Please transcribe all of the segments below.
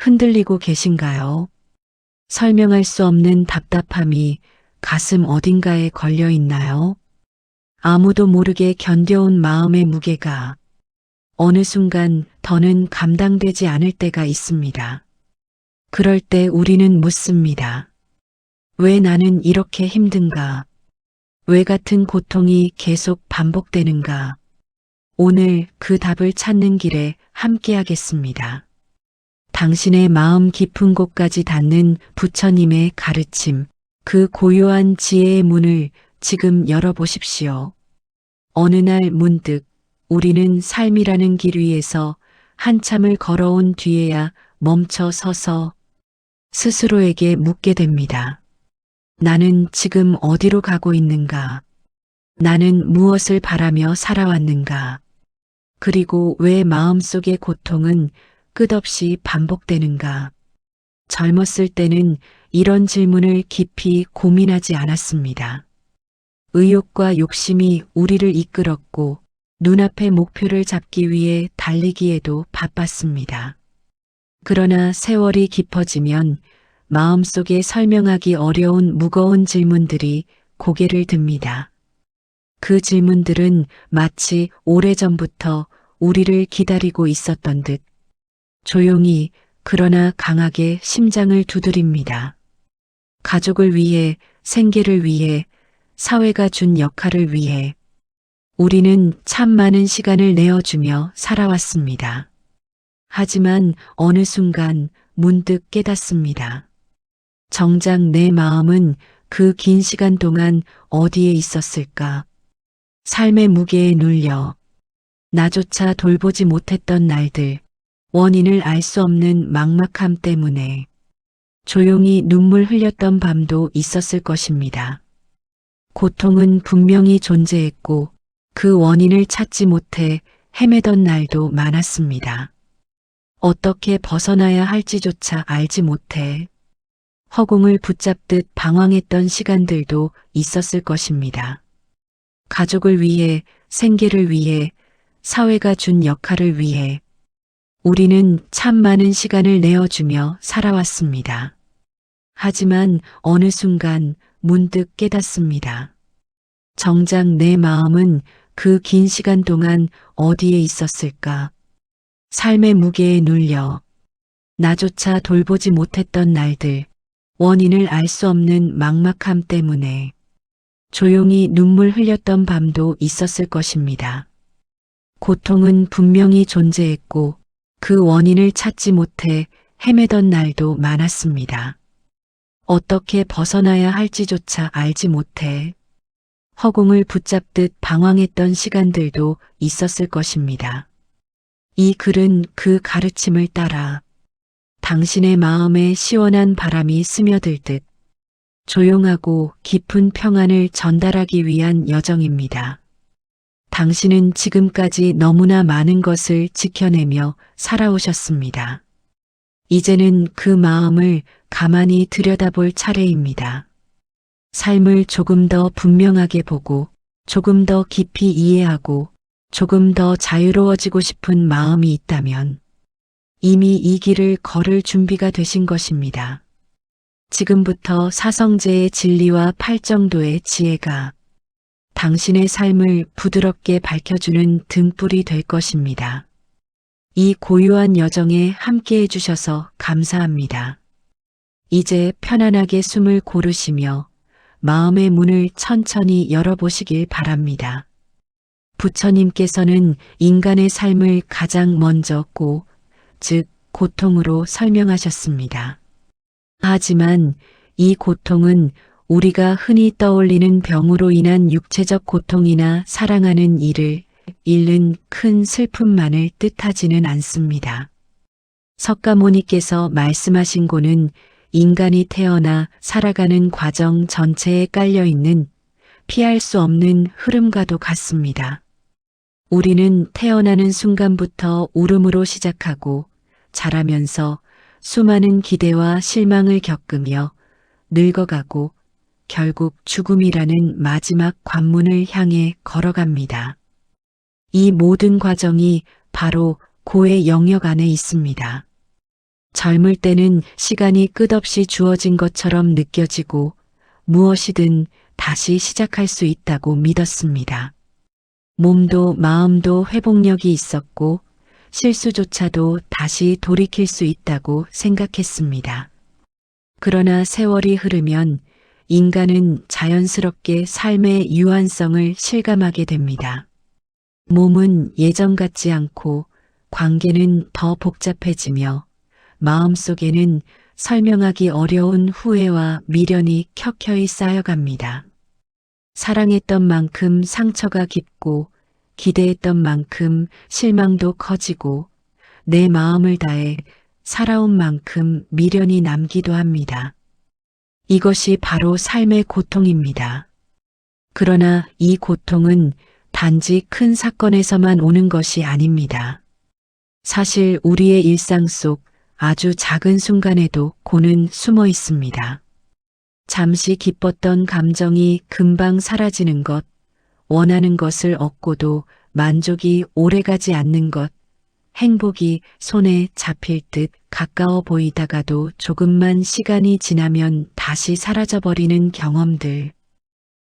흔들리고 계신가요? 설명할 수 없는 답답함이 가슴 어딘가에 걸려 있나요? 아무도 모르게 견뎌온 마음의 무게가 어느 순간 더는 감당되지 않을 때가 있습니다. 그럴 때 우리는 묻습니다. 왜 나는 이렇게 힘든가? 왜 같은 고통이 계속 반복되는가? 오늘 그 답을 찾는 길에 함께하겠습니다. 당신의 마음 깊은 곳까지 닿는 부처님의 가르침, 그 고요한 지혜의 문을 지금 열어보십시오. 어느 날 문득 우리는 삶이라는 길 위에서 한참을 걸어온 뒤에야 멈춰 서서 스스로에게 묻게 됩니다. 나는 지금 어디로 가고 있는가? 나는 무엇을 바라며 살아왔는가? 그리고 왜 마음속의 고통은 끝없이 반복되는가? 젊었을 때는 이런 질문을 깊이 고민하지 않았습니다. 의욕과 욕심이 우리를 이끌었고 눈앞의 목표를 잡기 위해 달리기에도 바빴습니다. 그러나 세월이 깊어지면 마음속에 설명하기 어려운 무거운 질문들이 고개를 듭니다. 그 질문들은 마치 오래전부터 우리를 기다리고 있었던 듯 조용히 그러나 강하게 심장을 두드립니다. 가족을 위해, 생계를 위해, 사회가 준 역할을 위해 우리는 참 많은 시간을 내어주며 살아왔습니다. 하지만 어느 순간 문득 깨닫습니다. 정작 내 마음은 그 긴 시간 동안 어디에 있었을까? 삶의 무게에 눌려 나조차 돌보지 못했던 날들, 원인을 알 수 없는 막막함 때문에 조용히 눈물 흘렸던 밤도 있었을 것입니다. 고통은 분명히 존재했고 그 원인을 찾지 못해 헤매던 날도 많았습니다. 어떻게 벗어나야 할지조차 알지 못해 허공을 붙잡듯 방황했던 시간들도 있었을 것입니다. 가족을 위해, 생계를 위해, 사회가 준 역할을 위해 우리는 참 많은 시간을 내어주며 살아왔습니다. 하지만 어느 순간 문득 깨닫습니다. 정작 내 마음은 그 긴 시간 동안 어디에 있었을까? 삶의 무게에 눌려 나조차 돌보지 못했던 날들, 원인을 알 수 없는 막막함 때문에 조용히 눈물 흘렸던 밤도 있었을 것입니다. 고통은 분명히 존재했고 그 원인을 찾지 못해 헤매던 날도 많았습니다. 어떻게 벗어나야 할지조차 알지 못해 허공을 붙잡듯 방황했던 시간들도 있었을 것입니다. 이 글은 그 가르침을 따라 당신의 마음에 시원한 바람이 스며들듯 조용하고 깊은 평안을 전달하기 위한 여정입니다. 당신은 지금까지 너무나 많은 것을 지켜내며 살아오셨습니다. 이제는 그 마음을 가만히 들여다볼 차례입니다. 삶을 조금 더 분명하게 보고 조금 더 깊이 이해하고 조금 더 자유로워지고 싶은 마음이 있다면 이미 이 길을 걸을 준비가 되신 것입니다. 지금부터 사성제의 진리와 팔정도의 지혜가 당신의 삶을 부드럽게 밝혀주는 등불이 될 것입니다. 이 고요한 여정에 함께 해주셔서 감사합니다. 이제 편안하게 숨을 고르시며 마음의 문을 천천히 열어보시길 바랍니다. 부처님께서는 인간의 삶을 가장 먼저 즉 고통으로 설명하셨습니다. 하지만 이 고통은 우리가 흔히 떠올리는 병으로 인한 육체적 고통이나 사랑하는 이를 잃는 큰 슬픔만을 뜻하지는 않습니다. 석가모니께서 말씀하신 고는 인간이 태어나 살아가는 과정 전체에 깔려있는 피할 수 없는 흐름과도 같습니다. 우리는 태어나는 순간부터 울음으로 시작하고 자라면서 수많은 기대와 실망을 겪으며 늙어가고 결국 죽음이라는 마지막 관문을 향해 걸어갑니다. 이 모든 과정이 바로 고의 영역 안에 있습니다. 젊을 때는 시간이 끝없이 주어진 것처럼 느껴지고 무엇이든 다시 시작할 수 있다고 믿었습니다. 몸도 마음도 회복력이 있었고 실수조차도 다시 돌이킬 수 있다고 생각했습니다. 그러나 세월이 흐르면 인간은 자연스럽게 삶의 유한성을 실감하게 됩니다. 몸은 예전 같지 않고 관계는 더 복잡해지며 마음속에는 설명하기 어려운 후회와 미련이 켜켜이 쌓여갑니다. 사랑했던 만큼 상처가 깊고 기대했던 만큼 실망도 커지고 내 마음을 다해 살아온 만큼 미련이 남기도 합니다. 이것이 바로 삶의 고통입니다. 그러나 이 고통은 단지 큰 사건에서만 오는 것이 아닙니다. 사실 우리의 일상 속 아주 작은 순간에도 고는 숨어 있습니다. 잠시 기뻤던 감정이 금방 사라지는 것, 원하는 것을 얻고도 만족이 오래가지 않는 것, 행복이 손에 잡힐 듯 가까워 보이다가도 조금만 시간이 지나면 다시 사라져버리는 경험들.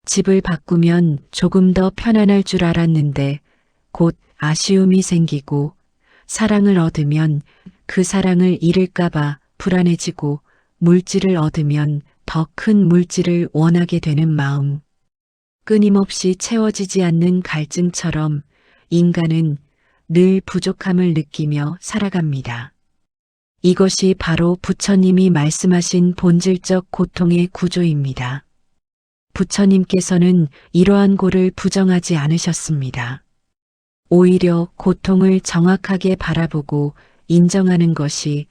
집을 바꾸면 조금 더 편안할 줄 알았는데 곧 아쉬움이 생기고 사랑을 얻으면 그 사랑을 잃을까봐 불안해지고 물질을 얻으면 더 큰 물질을 원하게 되는 마음. 끊임없이 채워지지 않는 갈증처럼 인간은 늘 부족함을 느끼며 살아갑니다. 이것이 바로 부처님이 말씀하신 본질적 고통의 구조입니다. 부처님께서는 이러한 고를 부정하지 않으셨습니다. 오히려 고통을 정확하게 바라보고 인정하는 것이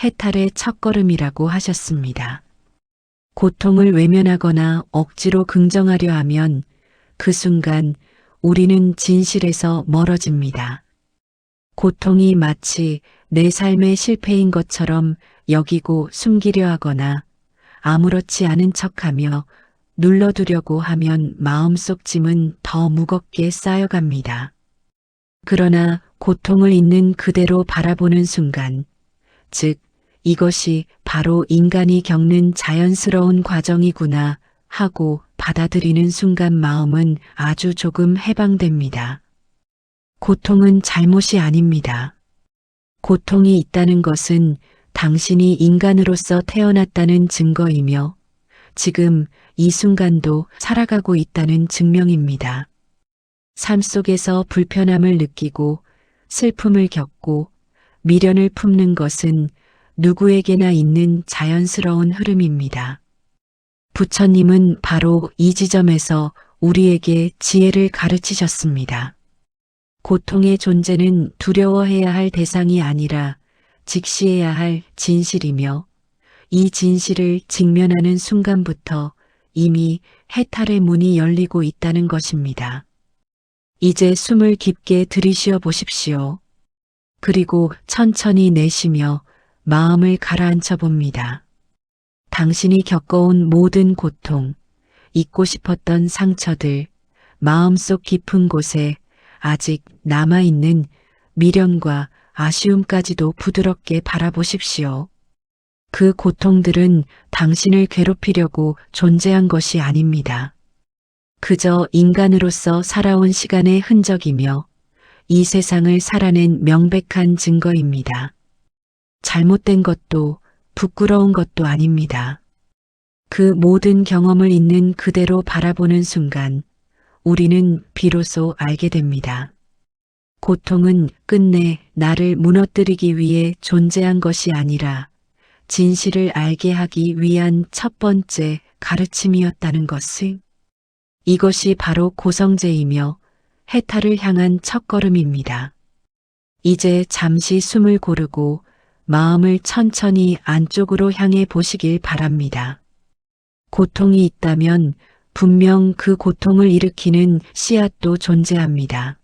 해탈의 첫걸음이라고 하셨습니다. 고통을 외면하거나 억지로 긍정하려 하면 그 순간 우리는 진실에서 멀어집니다. 고통이 마치 내 삶의 실패인 것처럼 여기고 숨기려 하거나 아무렇지 않은 척하며 눌러두려고 하면 마음속 짐은 더 무겁게 쌓여갑니다. 그러나 고통을 있는 그대로 바라보는 순간, 즉 이것이 바로 인간이 겪는 자연스러운 과정이구나 하고 받아들이는 순간 마음은 아주 조금 해방됩니다. 고통은 잘못이 아닙니다. 고통이 있다는 것은 당신이 인간으로서 태어났다는 증거이며 지금 이 순간도 살아가고 있다는 증명입니다. 삶 속에서 불편함을 느끼고 슬픔을 겪고 미련을 품는 것은 누구에게나 있는 자연스러운 흐름입니다. 부처님은 바로 이 지점에서 우리에게 지혜를 가르치셨습니다. 고통의 존재는 두려워해야 할 대상이 아니라 직시해야 할 진실이며 이 진실을 직면하는 순간부터 이미 해탈의 문이 열리고 있다는 것입니다. 이제 숨을 깊게 들이쉬어 보십시오. 그리고 천천히 내쉬며 마음을 가라앉혀 봅니다. 당신이 겪어온 모든 고통, 잊고 싶었던 상처들, 마음속 깊은 곳에 아직 남아있는 미련과 아쉬움까지도 부드럽게 바라보십시오. 그 고통들은 당신을 괴롭히려고 존재한 것이 아닙니다. 그저 인간으로서 살아온 시간의 흔적이며 이 세상을 살아낸 명백한 증거입니다. 잘못된 것도 부끄러운 것도 아닙니다. 그 모든 경험을 있는 그대로 바라보는 순간 우리는 비로소 알게 됩니다. 고통은 끝내 나를 무너뜨리기 위해 존재한 것이 아니라 진실을 알게 하기 위한 첫 번째 가르침이었다는 것을. 이것이 바로 고성제이며 해탈을 향한 첫걸음입니다. 이제 잠시 숨을 고르고 마음을 천천히 안쪽으로 향해 보시길 바랍니다. 고통이 있다면 분명 그 고통을 일으키는 씨앗도 존재합니다.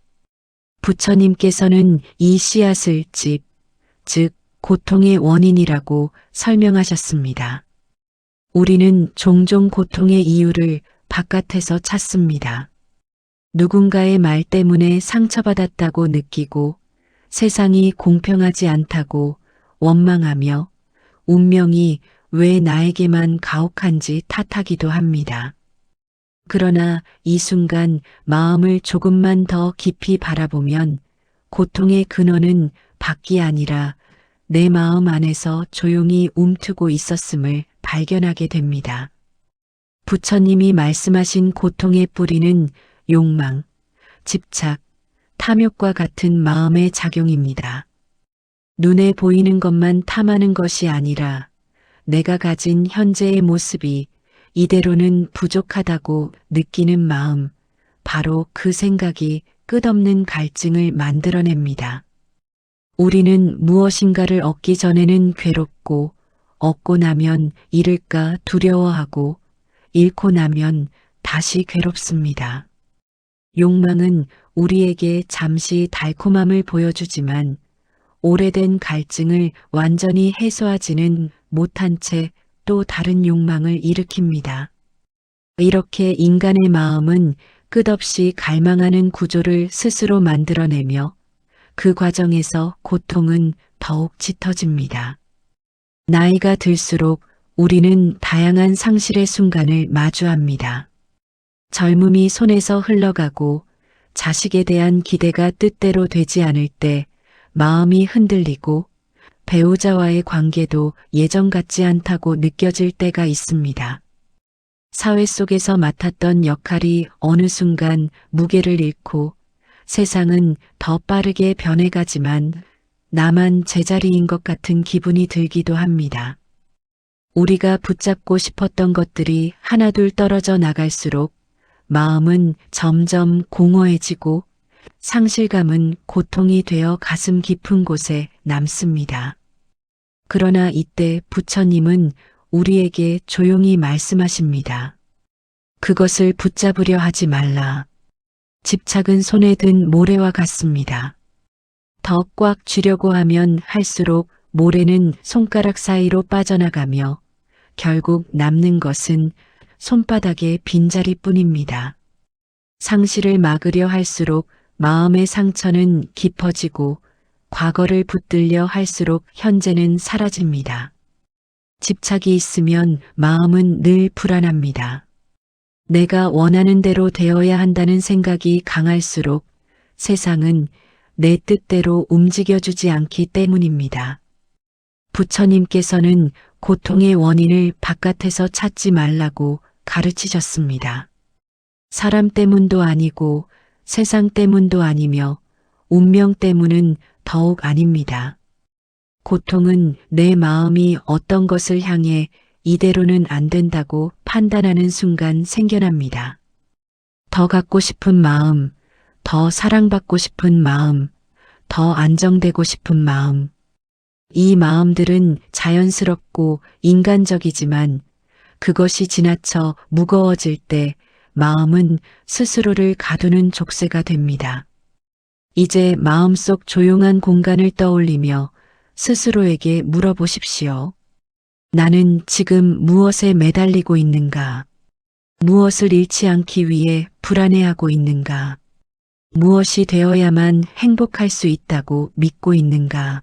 부처님께서는 이 씨앗을 즉 고통의 원인이라고 설명하셨습니다. 우리는 종종 고통의 이유를 바깥에서 찾습니다. 누군가의 말 때문에 상처받았다고 느끼고 세상이 공평하지 않다고 원망하며 운명이 왜 나에게만 가혹한지 탓하기도 합니다. 그러나 이 순간 마음을 조금만 더 깊이 바라보면 고통의 근원은 밖이 아니라 내 마음 안에서 조용히 움트고 있었음을 발견하게 됩니다. 부처님이 말씀하신 고통의 뿌리는 욕망, 집착, 탐욕과 같은 마음의 작용입니다. 눈에 보이는 것만 탐하는 것이 아니라 내가 가진 현재의 모습이 이대로는 부족하다고 느끼는 마음, 바로 그 생각이 끝없는 갈증을 만들어냅니다. 우리는 무엇인가를 얻기 전에는 괴롭고, 얻고 나면 잃을까 두려워하고, 잃고 나면 다시 괴롭습니다. 욕망은 우리에게 잠시 달콤함을 보여주지만 오래된 갈증을 완전히 해소하지는 못한 채 또 다른 욕망을 일으킵니다. 이렇게 인간의 마음은 끝없이 갈망하는 구조를 스스로 만들어내며 그 과정에서 고통은 더욱 짙어집니다. 나이가 들수록 우리는 다양한 상실의 순간을 마주합니다. 젊음이 손에서 흘러가고 자식에 대한 기대가 뜻대로 되지 않을 때 마음이 흔들리고 배우자와의 관계도 예전 같지 않다고 느껴질 때가 있습니다. 사회 속에서 맡았던 역할이 어느 순간 무게를 잃고 세상은 더 빠르게 변해가지만 나만 제자리인 것 같은 기분이 들기도 합니다. 우리가 붙잡고 싶었던 것들이 하나둘 떨어져 나갈수록 마음은 점점 공허해지고 상실감은 고통이 되어 가슴 깊은 곳에 남습니다. 그러나 이때 부처님은 우리에게 조용히 말씀하십니다. 그것을 붙잡으려 하지 말라. 집착은 손에 든 모래와 같습니다. 더 꽉 쥐려고 하면 할수록 모래는 손가락 사이로 빠져나가며 결국 남는 것은 손바닥의 빈자리뿐입니다. 상실을 막으려 할수록 마음의 상처는 깊어지고 과거를 붙들려 할수록 현재는 사라집니다. 집착이 있으면 마음은 늘 불안합니다. 내가 원하는 대로 되어야 한다는 생각이 강할수록 세상은 내 뜻대로 움직여주지 않기 때문입니다. 부처님께서는 고통의 원인을 바깥에서 찾지 말라고 가르치셨습니다. 사람 때문도 아니고 세상 때문도 아니며 운명 때문은 더욱 아닙니다. 고통은 내 마음이 어떤 것을 향해 이대로는 안 된다고 판단하는 순간 생겨납니다. 더 갖고 싶은 마음, 더 사랑받고 싶은 마음, 더 안정되고 싶은 마음. 이 마음들은 자연스럽고 인간적이지만 그것이 지나쳐 무거워질 때 마음은 스스로를 가두는 족쇄가 됩니다. 이제 마음속 조용한 공간을 떠올리며 스스로에게 물어보십시오. 나는 지금 무엇에 매달리고 있는가? 무엇을 잃지 않기 위해 불안해하고 있는가? 무엇이 되어야만 행복할 수 있다고 믿고 있는가?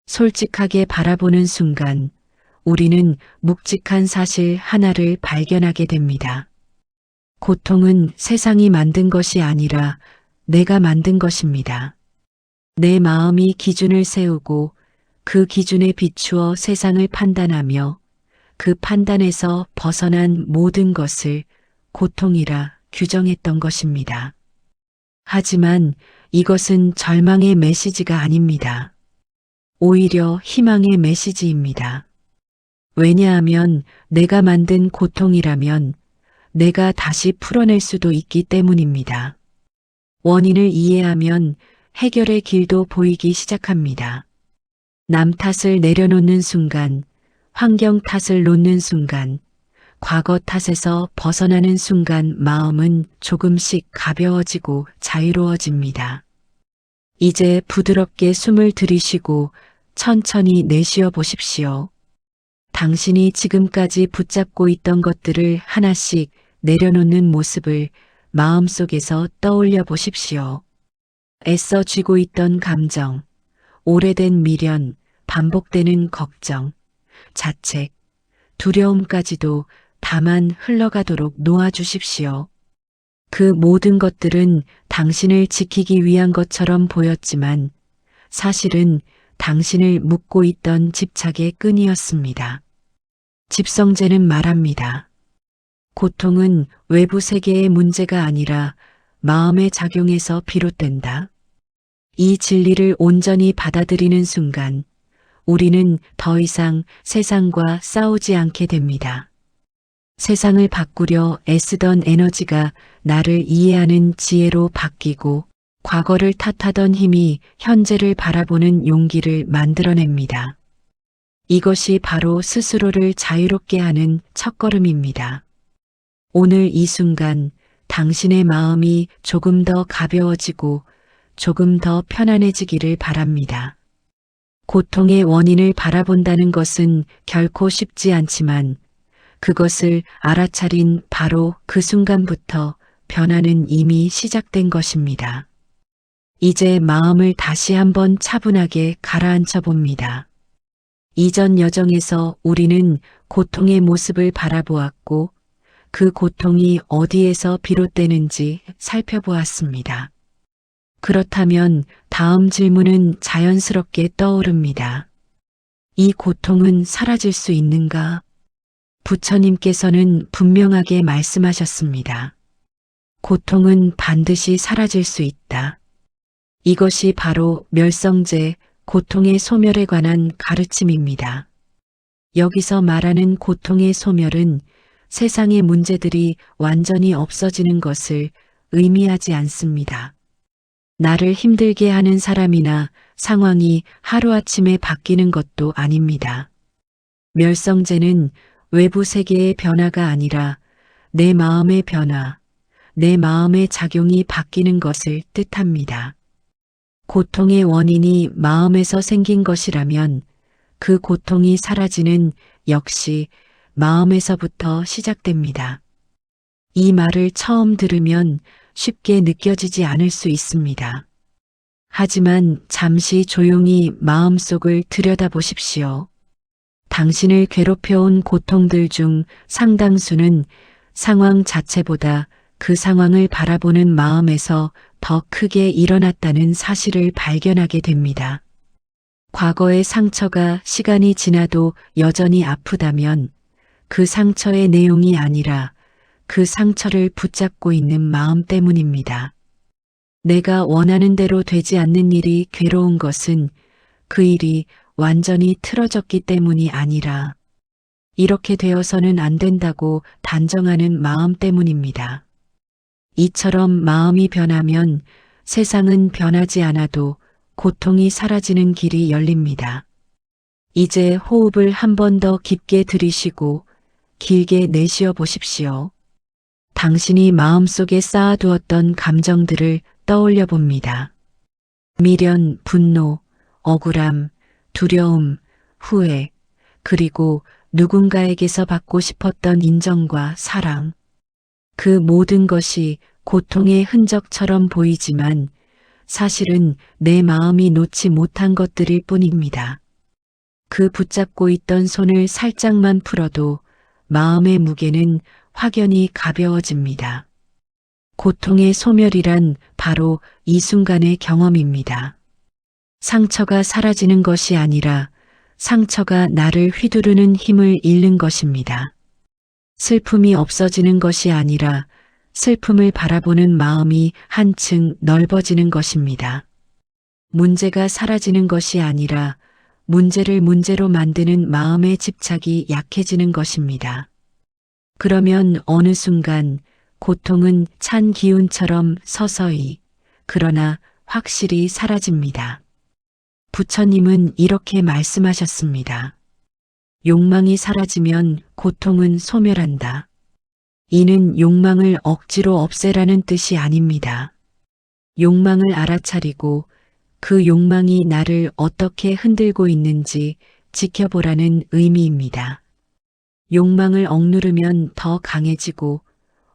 솔직하게 바라보는 순간 우리는 묵직한 사실 하나를 발견하게 됩니다. 고통은 세상이 만든 것이 아니라 내가 만든 것입니다. 내 마음이 기준을 세우고 그 기준에 비추어 세상을 판단하며 그 판단에서 벗어난 모든 것을 고통이라 규정했던 것입니다. 하지만 이것은 절망의 메시지가 아닙니다. 오히려 희망의 메시지입니다. 왜냐하면 내가 만든 고통이라면 내가 다시 풀어낼 수도 있기 때문입니다. 원인을 이해하면 해결의 길도 보이기 시작합니다. 남 탓을 내려놓는 순간, 환경 탓을 놓는 순간, 과거 탓에서 벗어나는 순간 마음은 조금씩 가벼워지고 자유로워집니다. 이제 부드럽게 숨을 들이쉬고 천천히 내쉬어 보십시오. 당신이 지금까지 붙잡고 있던 것들을 하나씩 내려놓는 모습을 마음속에서 떠올려 보십시오. 애써 쥐고 있던 감정, 오래된 미련, 반복되는 걱정, 자책, 두려움까지도 다만 흘러가도록 놓아주십시오. 그 모든 것들은 당신을 지키기 위한 것처럼 보였지만 사실은 당신을 묶고 있던 집착의 끈이었습니다. 집성제는 말합니다. 고통은 외부 세계의 문제가 아니라 마음의 작용에서 비롯된다. 이 진리를 온전히 받아들이는 순간 우리는 더 이상 세상과 싸우지 않게 됩니다. 세상을 바꾸려 애쓰던 에너지가 나를 이해하는 지혜로 바뀌고 과거를 탓하던 힘이 현재를 바라보는 용기를 만들어냅니다. 이것이 바로 스스로를 자유롭게 하는 첫걸음입니다. 오늘 이 순간 당신의 마음이 조금 더 가벼워지고 조금 더 편안해지기를 바랍니다. 고통의 원인을 바라본다는 것은 결코 쉽지 않지만 그것을 알아차린 바로 그 순간부터 변화는 이미 시작된 것입니다. 이제 마음을 다시 한번 차분하게 가라앉혀 봅니다. 이전 여정에서 우리는 고통의 모습을 바라보았고 그 고통이 어디에서 비롯되는지 살펴보았습니다. 그렇다면 다음 질문은 자연스럽게 떠오릅니다. 이 고통은 사라질 수 있는가? 부처님께서는 분명하게 말씀하셨습니다. 고통은 반드시 사라질 수 있다. 이것이 바로 멸성제, 고통의 소멸에 관한 가르침입니다. 여기서 말하는 고통의 소멸은 세상의 문제들이 완전히 없어지는 것을 의미하지 않습니다. 나를 힘들게 하는 사람이나 상황이 하루아침에 바뀌는 것도 아닙니다. 멸성제는 외부 세계의 변화가 아니라 내 마음의 변화, 내 마음의 작용이 바뀌는 것을 뜻합니다. 고통의 원인이 마음에서 생긴 것이라면 그 고통이 사라지는 역시 마음에서부터 시작됩니다. 이 말을 처음 들으면 쉽게 느껴지지 않을 수 있습니다. 하지만 잠시 조용히 마음속을 들여다보십시오. 당신을 괴롭혀온 고통들 중 상당수는 상황 자체보다 그 상황을 바라보는 마음에서 더 크게 일어났다는 사실을 발견하게 됩니다. 과거의 상처가 시간이 지나도 여전히 아프다면 그 상처의 내용이 아니라 그 상처를 붙잡고 있는 마음 때문입니다. 내가 원하는 대로 되지 않는 일이 괴로운 것은 그 일이 완전히 틀어졌기 때문이 아니라 이렇게 되어서는 안 된다고 단정하는 마음 때문입니다. 이처럼 마음이 변하면 세상은 변하지 않아도 고통이 사라지는 길이 열립니다. 이제 호흡을 한 번 더 깊게 들이쉬고 길게 내쉬어 보십시오. 당신이 마음속에 쌓아두었던 감정들을 떠올려 봅니다. 미련, 분노, 억울함, 두려움, 후회, 그리고 누군가에게서 받고 싶었던 인정과 사랑. 그 모든 것이 고통의 흔적처럼 보이지만 사실은 내 마음이 놓지 못한 것들일 뿐입니다. 그 붙잡고 있던 손을 살짝만 풀어도 마음의 무게는 확연히 가벼워집니다. 고통의 소멸이란 바로 이 순간의 경험입니다. 상처가 사라지는 것이 아니라 상처가 나를 휘두르는 힘을 잃는 것입니다. 슬픔이 없어지는 것이 아니라 슬픔을 바라보는 마음이 한층 넓어지는 것입니다. 문제가 사라지는 것이 아니라 문제를 문제로 만드는 마음의 집착이 약해지는 것입니다. 그러면 어느 순간 고통은 찬 기운처럼 서서히, 그러나 확실히 사라집니다. 부처님은 이렇게 말씀하셨습니다. 욕망이 사라지면 고통은 소멸한다. 이는 욕망을 억지로 없애라는 뜻이 아닙니다. 욕망을 알아차리고 그 욕망이 나를 어떻게 흔들고 있는지 지켜보라는 의미입니다. 욕망을 억누르면 더 강해지고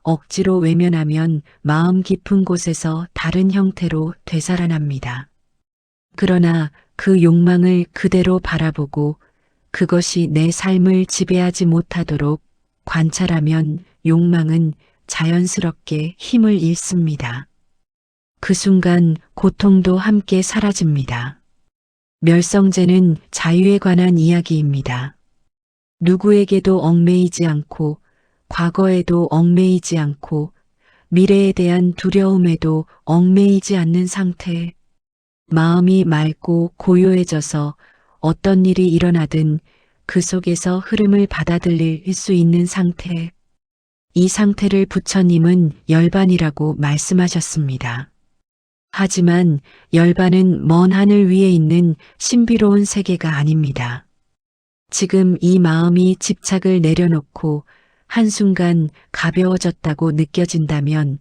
억지로 외면하면 마음 깊은 곳에서 다른 형태로 되살아납니다. 그러나 그 욕망을 그대로 바라보고 그것이 내 삶을 지배하지 못하도록 관찰하면 욕망은 자연스럽게 힘을 잃습니다. 그 순간 고통도 함께 사라집니다. 멸성제는 자유에 관한 이야기입니다. 누구에게도 얽매이지 않고 과거에도 얽매이지 않고 미래에 대한 두려움에도 얽매이지 않는 상태. 마음이 맑고 고요해져서 어떤 일이 일어나든 그 속에서 흐름을 받아들일 수 있는 상태. 이 상태를 부처님은 열반이라고 말씀하셨습니다. 하지만 열반은 먼 하늘 위에 있는 신비로운 세계가 아닙니다. 지금 이 마음이 집착을 내려놓고 한순간 가벼워졌다고 느껴진다면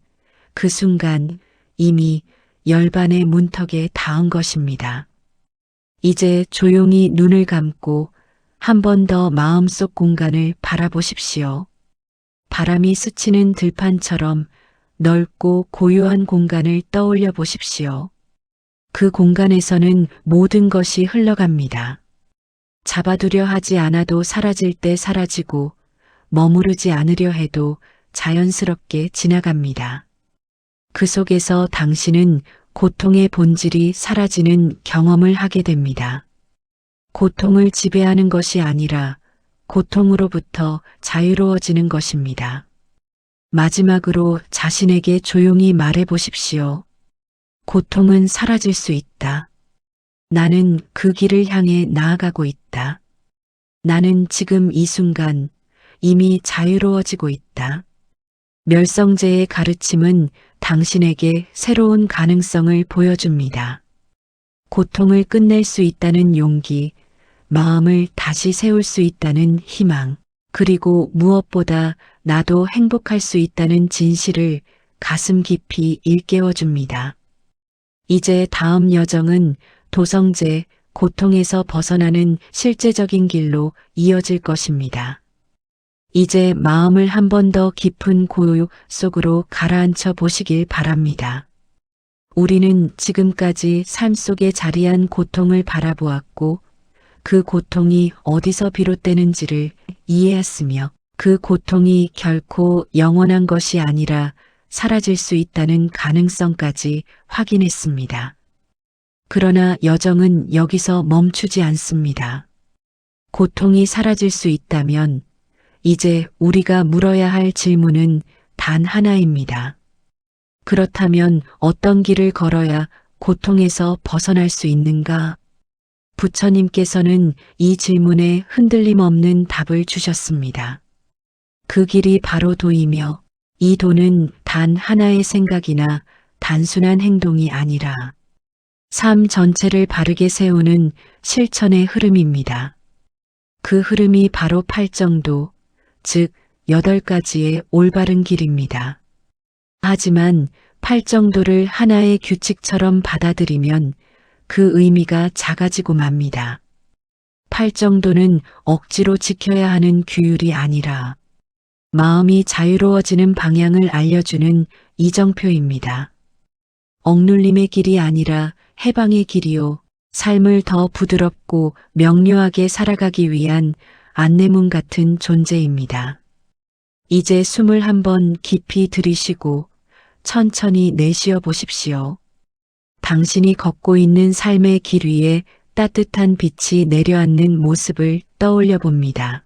그 순간 이미 열반의 문턱에 닿은 것입니다. 이제 조용히 눈을 감고 한 번 더 마음속 공간을 바라보십시오. 바람이 스치는 들판처럼 넓고 고요한 공간을 떠올려 보십시오. 그 공간에서는 모든 것이 흘러갑니다. 잡아두려 하지 않아도 사라질 때 사라지고 머무르지 않으려 해도 자연스럽게 지나갑니다. 그 속에서 당신은 고통의 본질이 사라지는 경험을 하게 됩니다. 고통을 지배하는 것이 아니라 고통으로부터 자유로워지는 것입니다. 마지막으로 자신에게 조용히 말해 보십시오. 고통은 사라질 수 있다. 나는 그 길을 향해 나아가고 있다. 나는 지금 이 순간 이미 자유로워지고 있다. 멸성제의 가르침은 당신에게 새로운 가능성을 보여줍니다. 고통을 끝낼 수 있다는 용기, 마음을 다시 세울 수 있다는 희망, 그리고 무엇보다 나도 행복할 수 있다는 진실을 가슴 깊이 일깨워줍니다. 이제 다음 여정은 도성제, 고통에서 벗어나는 실제적인 길로 이어질 것입니다. 이제 마음을 한 번 더 깊은 고요 속으로 가라앉혀 보시길 바랍니다. 우리는 지금까지 삶 속에 자리한 고통을 바라보았고 그 고통이 어디서 비롯되는지를 이해했으며 그 고통이 결코 영원한 것이 아니라 사라질 수 있다는 가능성까지 확인했습니다. 그러나 여정은 여기서 멈추지 않습니다. 고통이 사라질 수 있다면 이제 우리가 물어야 할 질문은 단 하나입니다. 그렇다면 어떤 길을 걸어야 고통에서 벗어날 수 있는가? 부처님께서는 이 질문에 흔들림 없는 답을 주셨습니다. 그 길이 바로 도이며 이 도는 단 하나의 생각이나 단순한 행동이 아니라 삶 전체를 바르게 세우는 실천의 흐름입니다. 그 흐름이 바로 팔정도, 즉 8가지의 올바른 길입니다. 하지만 팔정도를 하나의 규칙처럼 받아들이면 그 의미가 작아지고 맙니다. 팔정도는 억지로 지켜야 하는 규율이 아니라 마음이 자유로워지는 방향을 알려주는 이정표입니다. 억눌림의 길이 아니라 해방의 길이요. 삶을 더 부드럽고 명료하게 살아가기 위한 안내문 같은 존재입니다. 이제 숨을 한번 깊이 들이쉬고 천천히 내쉬어 보십시오. 당신이 걷고 있는 삶의 길 위에 따뜻한 빛이 내려앉는 모습을 떠올려 봅니다.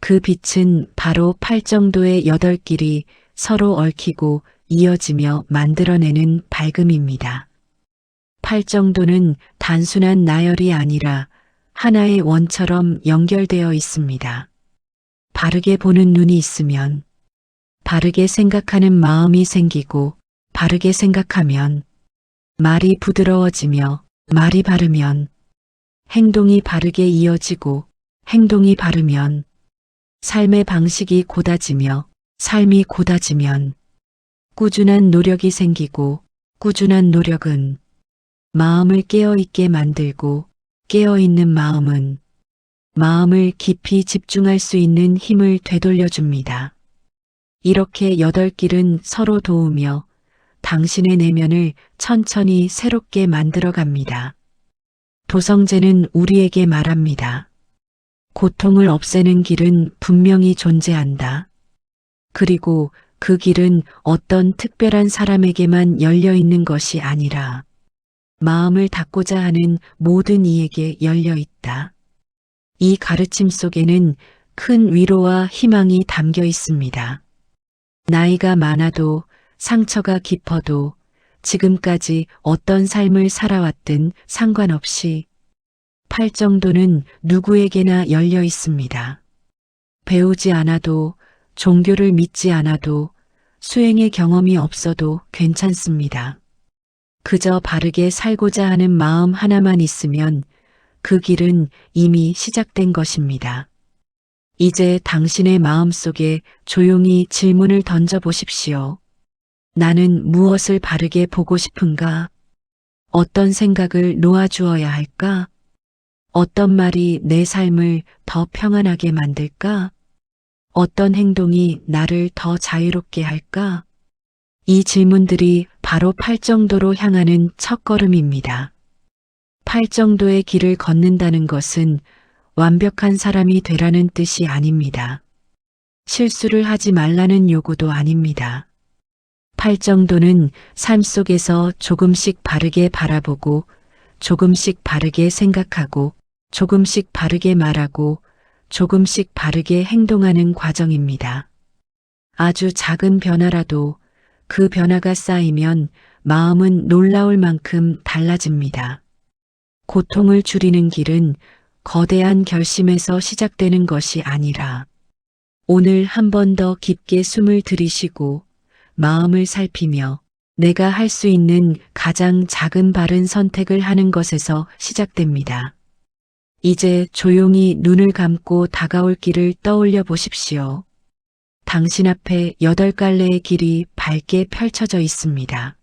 그 빛은 바로 팔정도의 8길이 서로 얽히고 이어지며 만들어내는 밝음입니다. 팔정도는 단순한 나열이 아니라 하나의 원처럼 연결되어 있습니다. 바르게 보는 눈이 있으면, 바르게 생각하는 마음이 생기고, 바르게 생각하면, 말이 부드러워지며, 말이 바르면, 행동이 바르게 이어지고, 행동이 바르면, 삶의 방식이 곧아지며, 삶이 곧아지면, 꾸준한 노력이 생기고, 꾸준한 노력은 마음을 깨어있게 만들고, 깨어있는 마음은 마음을 깊이 집중할 수 있는 힘을 되돌려줍니다. 이렇게 8길은 서로 도우며 당신의 내면을 천천히 새롭게 만들어 갑니다. 도성제는 우리에게 말합니다. 고통을 없애는 길은 분명히 존재한다. 그리고 그 길은 어떤 특별한 사람에게만 열려 있는 것이 아니라 마음을 닫고자 하는 모든 이에게 열려 있다. 이 가르침 속에는 큰 위로와 희망이 담겨 있습니다. 나이가 많아도 상처가 깊어도 지금까지 어떤 삶을 살아왔든 상관없이 팔정도는 누구에게나 열려 있습니다. 배우지 않아도 종교를 믿지 않아도 수행의 경험이 없어도 괜찮습니다. 그저 바르게 살고자 하는 마음 하나만 있으면 그 길은 이미 시작된 것입니다. 이제 당신의 마음속에 조용히 질문을 던져보십시오. 나는 무엇을 바르게 보고 싶은가? 어떤 생각을 놓아주어야 할까? 어떤 말이 내 삶을 더 평안하게 만들까? 어떤 행동이 나를 더 자유롭게 할까? 이 질문들이 바로 팔정도로 향하는 첫걸음입니다. 팔정도의 길을 걷는다는 것은 완벽한 사람이 되라는 뜻이 아닙니다. 실수를 하지 말라는 요구도 아닙니다. 팔정도는 삶 속에서 조금씩 바르게 바라보고, 조금씩 바르게 생각하고, 조금씩 바르게 말하고, 조금씩 바르게 행동하는 과정입니다. 아주 작은 변화라도 그 변화가 쌓이면 마음은 놀라울 만큼 달라집니다. 고통을 줄이는 길은 거대한 결심에서 시작되는 것이 아니라 오늘 한 번 더 깊게 숨을 들이쉬고 마음을 살피며 내가 할 수 있는 가장 작은 바른 선택을 하는 것에서 시작됩니다. 이제 조용히 눈을 감고 다가올 길을 떠올려 보십시오. 당신 앞에 8갈래의 길이 밝게 펼쳐져 있습니다.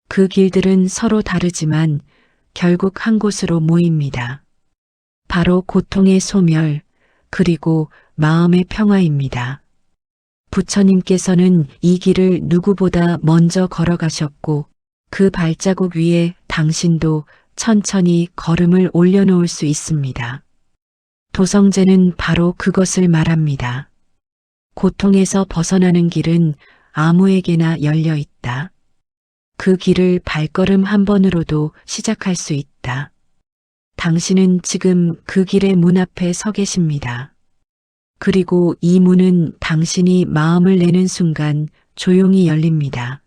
그 길들은 서로 다르지만 결국 한 곳으로 모입니다. 바로 고통의 소멸, 그리고 마음의 평화입니다. 부처님께서는 이 길을 누구보다 먼저 걸어가셨고 그 발자국 위에 당신도 천천히 걸음을 올려놓을 수 있습니다. 도성제는 바로 그것을 말합니다. 고통에서 벗어나는 길은 아무에게나 열려 있다. 그 길을 발걸음 한 번으로도 시작할 수 있다. 당신은 지금 그 길의 문 앞에 서 계십니다. 그리고 이 문은 당신이 마음을 내는 순간 조용히 열립니다.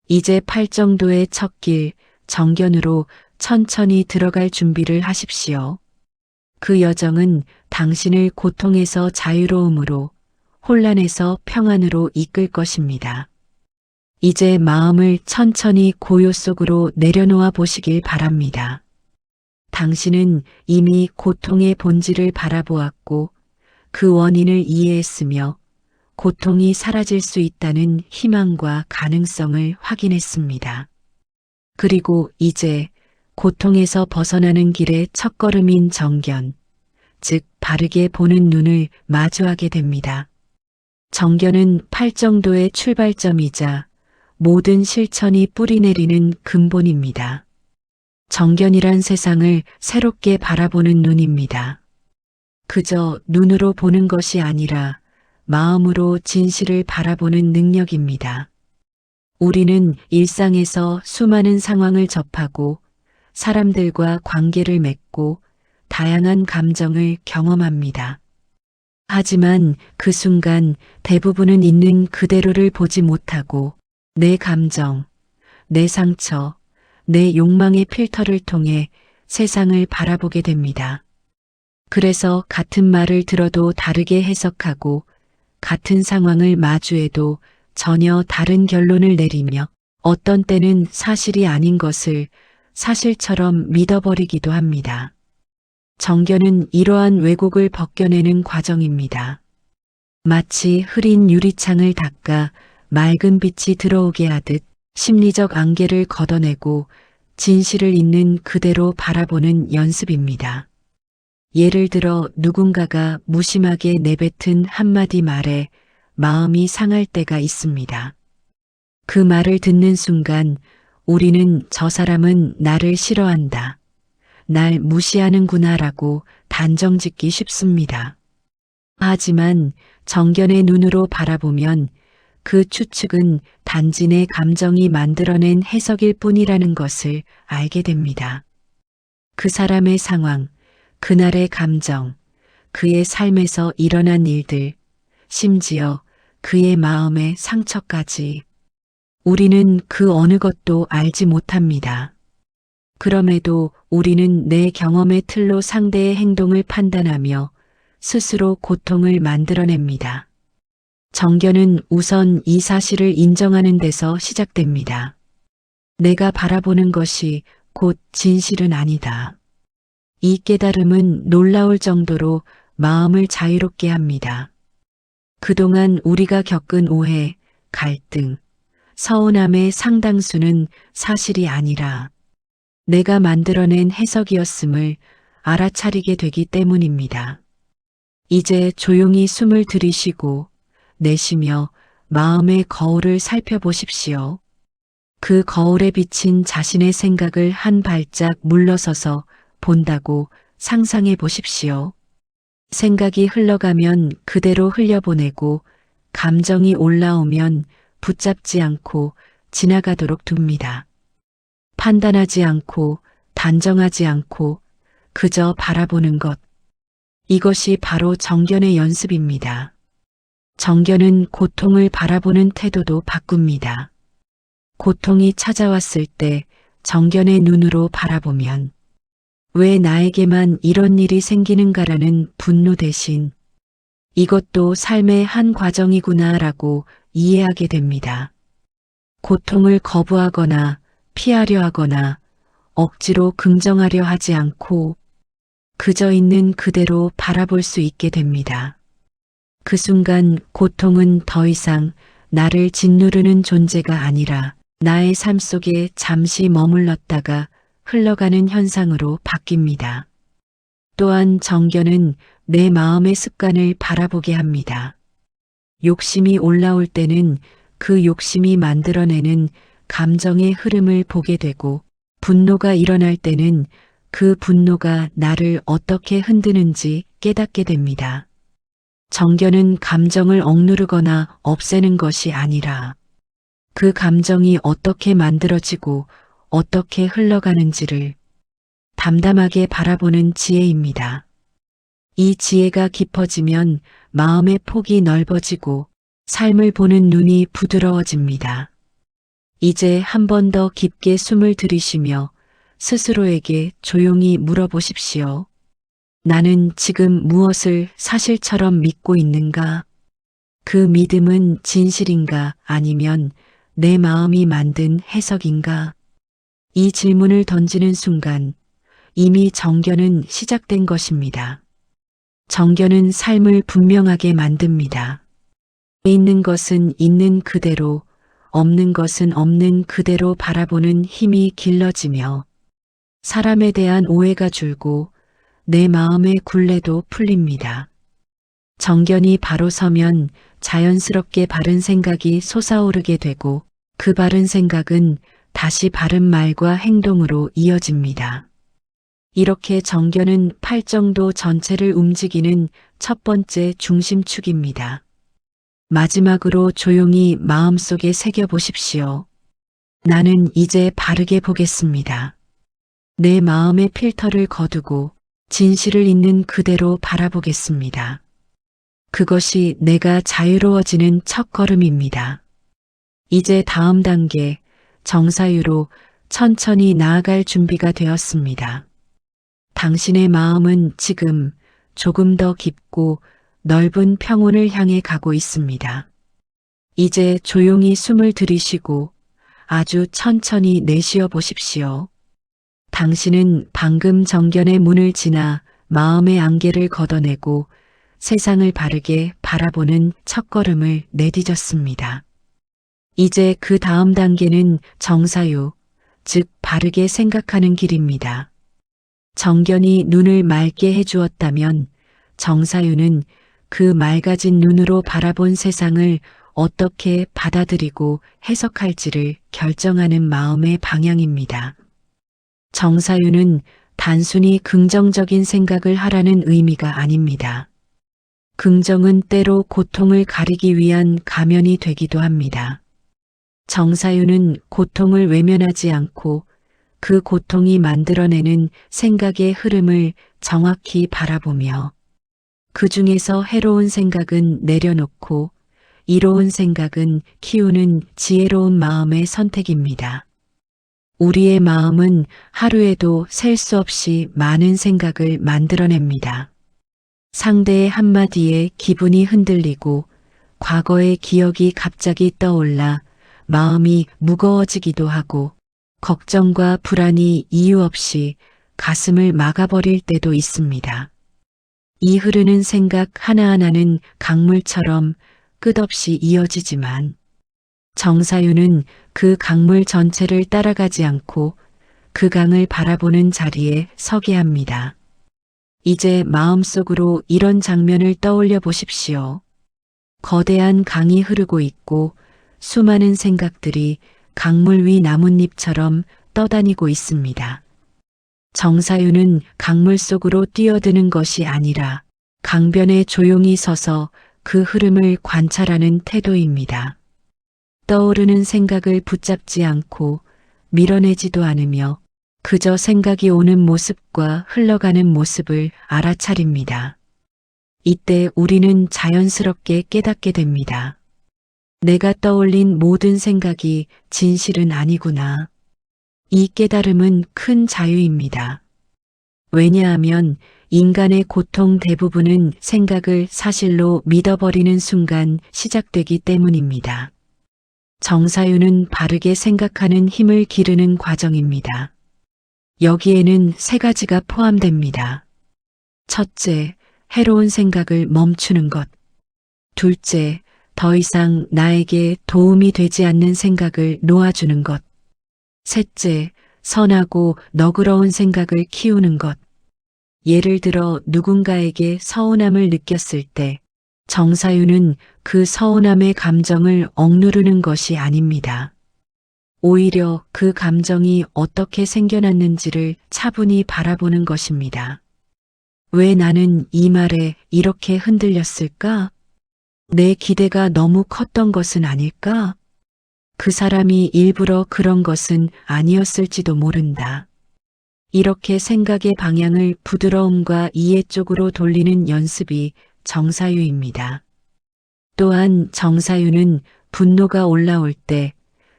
이제 팔정도의 첫 길, 정견으로 천천히 들어갈 준비를 하십시오. 그 여정은 당신을 고통에서 자유로움으로, 혼란에서 평안으로 이끌 것입니다. 이제 마음을 천천히 고요 속으로 내려놓아 보시길 바랍니다. 당신은 이미 고통의 본질을 바라보았고 그 원인을 이해했으며 고통이 사라질 수 있다는 희망과 가능성을 확인했습니다. 그리고 이제 고통에서 벗어나는 길의 첫걸음인 정견, 즉 바르게 보는 눈을 마주하게 됩니다. 정견은 팔정도의 출발점이자 모든 실천이 뿌리내리는 근본입니다. 정견이란 세상을 새롭게 바라보는 눈입니다. 그저 눈으로 보는 것이 아니라 마음으로 진실을 바라보는 능력입니다. 우리는 일상에서 수많은 상황을 접하고 사람들과 관계를 맺고 다양한 감정을 경험합니다. 하지만 그 순간 대부분은 있는 그대로를 보지 못하고 내 감정, 내 상처, 내 욕망의 필터를 통해 세상을 바라보게 됩니다. 그래서 같은 말을 들어도 다르게 해석하고 같은 상황을 마주해도 전혀 다른 결론을 내리며 어떤 때는 사실이 아닌 것을 사실처럼 믿어버리기도 합니다. 정견은 이러한 왜곡을 벗겨내는 과정입니다. 마치 흐린 유리창을 닦아 맑은 빛이 들어오게 하듯 심리적 안개를 걷어내고 진실을 있는 그대로 바라보는 연습입니다. 예를 들어 누군가가 무심하게 내뱉은 한마디 말에 마음이 상할 때가 있습니다. 그 말을 듣는 순간 우리는 저 사람은 나를 싫어한다, 날 무시하는구나라고 단정짓기 쉽습니다. 하지만 정견의 눈으로 바라보면 그 추측은 단지 내 감정이 만들어낸 해석일 뿐이라는 것을 알게 됩니다. 그 사람의 상황, 그날의 감정, 그의 삶에서 일어난 일들, 심지어 그의 마음의 상처까지 우리는 그 어느 것도 알지 못합니다. 그럼에도 우리는 내 경험의 틀로 상대의 행동을 판단하며 스스로 고통을 만들어냅니다. 정견은 우선 이 사실을 인정하는 데서 시작됩니다. 내가 바라보는 것이 곧 진실은 아니다. 이 깨달음은 놀라울 정도로 마음을 자유롭게 합니다. 그동안 우리가 겪은 오해, 갈등, 서운함의 상당수는 사실이 아니라 내가 만들어낸 해석이었음을 알아차리게 되기 때문입니다. 이제 조용히 숨을 들이쉬고 내쉬며 마음의 거울을 살펴보십시오. 그 거울에 비친 자신의 생각을 한 발짝 물러서서 본다고 상상해 보십시오. 생각이 흘러가면 그대로 흘려보내고 감정이 올라오면 붙잡지 않고 지나가도록 둡니다. 판단하지 않고 단정하지 않고 그저 바라보는 것. 이것이 바로 정견의 연습입니다. 정견은 고통을 바라보는 태도도 바꿉니다. 고통이 찾아왔을 때 정견의 눈으로 바라보면 왜 나에게만 이런 일이 생기는가라는 분노 대신 이것도 삶의 한 과정이구나라고 이해하게 됩니다. 고통을 거부하거나 피하려 하거나 억지로 긍정하려 하지 않고 그저 있는 그대로 바라볼 수 있게 됩니다. 그 순간 고통은 더 이상 나를 짓누르는 존재가 아니라 나의 삶 속에 잠시 머물렀다가 흘러가는 현상으로 바뀝니다. 또한 정견은 내 마음의 습관을 바라보게 합니다. 욕심이 올라올 때는 그 욕심이 만들어내는 감정의 흐름을 보게 되고 분노가 일어날 때는 그 분노가 나를 어떻게 흔드는지 깨닫게 됩니다. 정견은 감정을 억누르거나 없애는 것이 아니라 그 감정이 어떻게 만들어지고 어떻게 흘러가는지를 담담하게 바라보는 지혜입니다. 이 지혜가 깊어지면 마음의 폭이 넓어지고 삶을 보는 눈이 부드러워집니다. 이제 한 번 더 깊게 숨을 들이쉬며 스스로에게 조용히 물어보십시오. 나는 지금 무엇을 사실처럼 믿고 있는가? 그 믿음은 진실인가 아니면 내 마음이 만든 해석인가? 이 질문을 던지는 순간 이미 정견은 시작된 것입니다. 정견은 삶을 분명하게 만듭니다. 있는 것은 있는 그대로, 없는 것은 없는 그대로 바라보는 힘이 길러지며 사람에 대한 오해가 줄고 내 마음의 굴레도 풀립니다. 정견이 바로 서면 자연스럽게 바른 생각이 솟아오르게 되고 그 바른 생각은 다시 바른 말과 행동으로 이어집니다. 이렇게 정견은 팔정도 전체를 움직이는 첫 번째 중심축입니다. 마지막으로 조용히 마음속에 새겨보십시오. 나는 이제 바르게 보겠습니다. 내 마음의 필터를 거두고 진실을 있는 그대로 바라보겠습니다. 그것이 내가 자유로워지는 첫걸음입니다. 이제 다음 단계, 정사유로 천천히 나아갈 준비가 되었습니다. 당신의 마음은 지금 조금 더 깊고 넓은 평온을 향해 가고 있습니다. 이제 조용히 숨을 들이쉬고 아주 천천히 내쉬어 보십시오. 당신은 방금 정견의 문을 지나 마음의 안개를 걷어내고 세상을 바르게 바라보는 첫걸음을 내디뎠습니다. 이제 그 다음 단계는 정사유, 즉 바르게 생각하는 길입니다. 정견이 눈을 맑게 해주었다면 정사유는 그 맑아진 눈으로 바라본 세상을 어떻게 받아들이고 해석할지를 결정하는 마음의 방향입니다. 정사유는 단순히 긍정적인 생각을 하라는 의미가 아닙니다. 긍정은 때로 고통을 가리기 위한 가면이 되기도 합니다. 정사유는 고통을 외면하지 않고 그 고통이 만들어내는 생각의 흐름을 정확히 바라보며 그 중에서 해로운 생각은 내려놓고 이로운 생각은 키우는 지혜로운 마음의 선택입니다. 우리의 마음은 하루에도 셀 수 없이 많은 생각을 만들어냅니다. 상대의 한마디에 기분이 흔들리고 과거의 기억이 갑자기 떠올라 마음이 무거워지기도 하고 걱정과 불안이 이유 없이 가슴을 막아버릴 때도 있습니다. 이 흐르는 생각 하나하나는 강물처럼 끝없이 이어지지만 정사유는 그 강물 전체를 따라가지 않고 그 강을 바라보는 자리에 서게 합니다. 이제 마음속으로 이런 장면을 떠올려 보십시오. 거대한 강이 흐르고 있고 수많은 생각들이 강물 위 나뭇잎처럼 떠다니고 있습니다. 정사유는 강물 속으로 뛰어드는 것이 아니라 강변에 조용히 서서 그 흐름을 관찰하는 태도입니다. 떠오르는 생각을 붙잡지 않고 밀어내지도 않으며 그저 생각이 오는 모습과 흘러가는 모습을 알아차립니다. 이때 우리는 자연스럽게 깨닫게 됩니다. 내가 떠올린 모든 생각이 진실은 아니구나. 이 깨달음은 큰 자유입니다. 왜냐하면 인간의 고통 대부분은 생각을 사실로 믿어버리는 순간 시작되기 때문입니다. 정사유는 바르게 생각하는 힘을 기르는 과정입니다. 여기에는 세 가지가 포함됩니다. 첫째, 해로운 생각을 멈추는 것. 둘째, 더 이상 나에게 도움이 되지 않는 생각을 놓아주는 것. 셋째, 선하고 너그러운 생각을 키우는 것. 예를 들어 누군가에게 서운함을 느꼈을 때 정사유는 그 서운함의 감정을 억누르는 것이 아닙니다. 오히려 그 감정이 어떻게 생겨났는지를 차분히 바라보는 것입니다. 왜 나는 이 말에 이렇게 흔들렸을까? 내 기대가 너무 컸던 것은 아닐까? 그 사람이 일부러 그런 것은 아니었을지도 모른다. 이렇게 생각의 방향을 부드러움과 이해 쪽으로 돌리는 연습이 정사유입니다. 또한 정사유는 분노가 올라올 때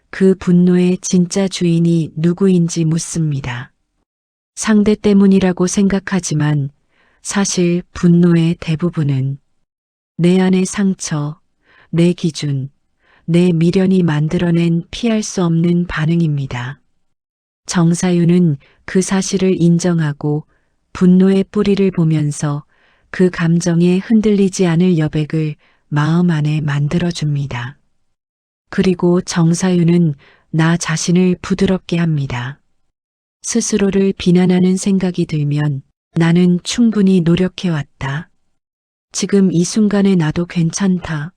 그 분노의 진짜 주인이 누구인지 묻습니다. 상대 때문이라고 생각하지만 사실 분노의 대부분은 내 안의 상처, 내 기준, 내 미련이 만들어낸 피할 수 없는 반응입니다. 정사유는 그 사실을 인정하고 분노의 뿌리를 보면서 그 감정에 흔들리지 않을 여백을 마음 안에 만들어줍니다. 그리고 정사유는 나 자신을 부드럽게 합니다. 스스로를 비난하는 생각이 들면 나는 충분히 노력해왔다. 지금 이 순간에 나도 괜찮다.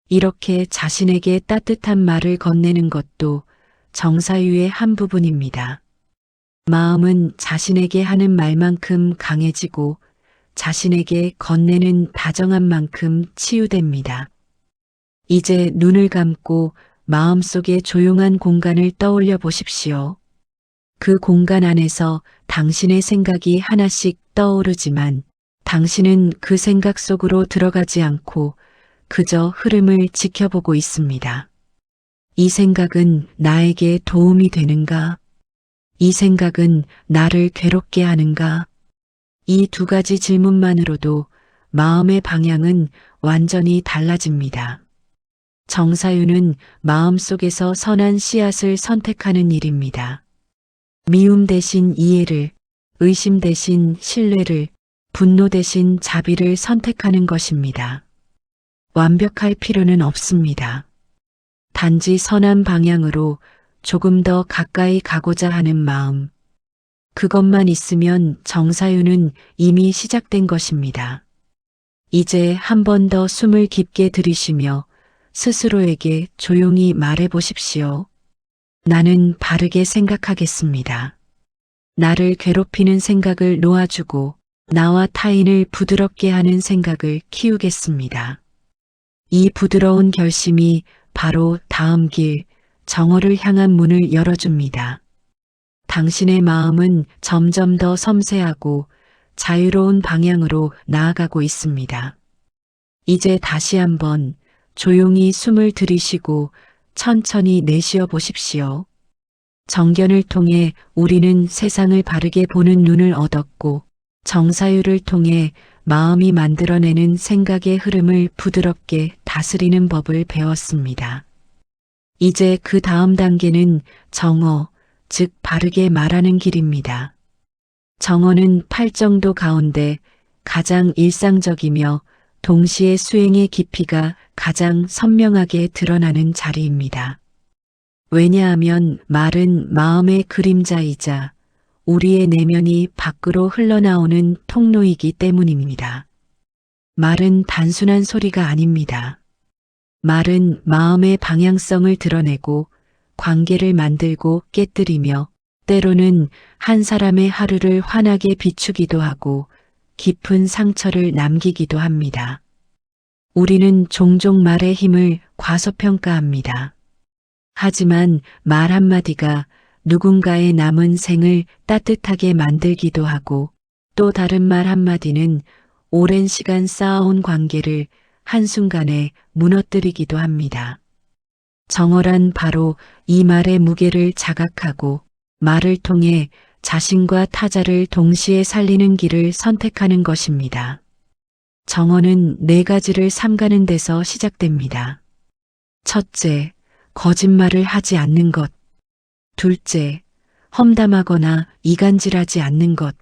이렇게 자신에게 따뜻한 말을 건네는 것도 정사유의 한 부분입니다. 마음은 자신에게 하는 말만큼 강해지고 자신에게 건네는 다정한 만큼 치유됩니다. 이제 눈을 감고 마음속의 조용한 공간을 떠올려 보십시오. 그 공간 안에서 당신의 생각이 하나씩 떠오르지만 당신은 그 생각 속으로 들어가지 않고 그저 흐름을 지켜보고 있습니다. 이 생각은 나에게 도움이 되는가? 이 생각은 나를 괴롭게 하는가? 이 두 가지 질문만으로도 마음의 방향은 완전히 달라집니다. 정사유는 마음속에서 선한 씨앗을 선택하는 일입니다. 미움 대신 이해를, 의심 대신 신뢰를, 분노 대신 자비를 선택하는 것입니다. 완벽할 필요는 없습니다. 단지 선한 방향으로 조금 더 가까이 가고자 하는 마음. 그것만 있으면 정사유는 이미 시작된 것입니다. 이제 한 번 더 숨을 깊게 들이쉬며 스스로에게 조용히 말해 보십시오. 나는 바르게 생각하겠습니다. 나를 괴롭히는 생각을 놓아주고 나와 타인을 부드럽게 하는 생각을 키우겠습니다. 이 부드러운 결심이 바로 다음 길, 정어를 향한 문을 열어줍니다. 당신의 마음은 점점 더 섬세하고 자유로운 방향으로 나아가고 있습니다. 이제 다시 한번 조용히 숨을 들이쉬고 천천히 내쉬어 보십시오. 정견을 통해 우리는 세상을 바르게 보는 눈을 얻었고, 정사유를 통해 마음이 만들어내는 생각의 흐름을 부드럽게 다스리는 법을 배웠습니다. 이제 그 다음 단계는 정어, 즉 바르게 말하는 길입니다. 정어는 팔정도 가운데 가장 일상적이며 동시에 수행의 깊이가 가장 선명하게 드러나는 자리입니다. 왜냐하면 말은 마음의 그림자이자 우리의 내면이 밖으로 흘러나오는 통로이기 때문입니다. 말은 단순한 소리가 아닙니다. 말은 마음의 방향성을 드러내고 관계를 만들고 깨뜨리며 때로는 한 사람의 하루를 환하게 비추기도 하고 깊은 상처를 남기기도 합니다. 우리는 종종 말의 힘을 과소평가합니다. 하지만 말 한마디가 누군가의 남은 생을 따뜻하게 만들기도 하고 또 다른 말 한마디는 오랜 시간 쌓아온 관계를 한순간에 무너뜨리기도 합니다. 정어란 바로 이 말의 무게를 자각하고 말을 통해 자신과 타자를 동시에 살리는 길을 선택하는 것입니다. 정어는 네 가지를 삼가는 데서 시작됩니다. 첫째, 거짓말을 하지 않는 것. 둘째, 험담하거나 이간질하지 않는 것.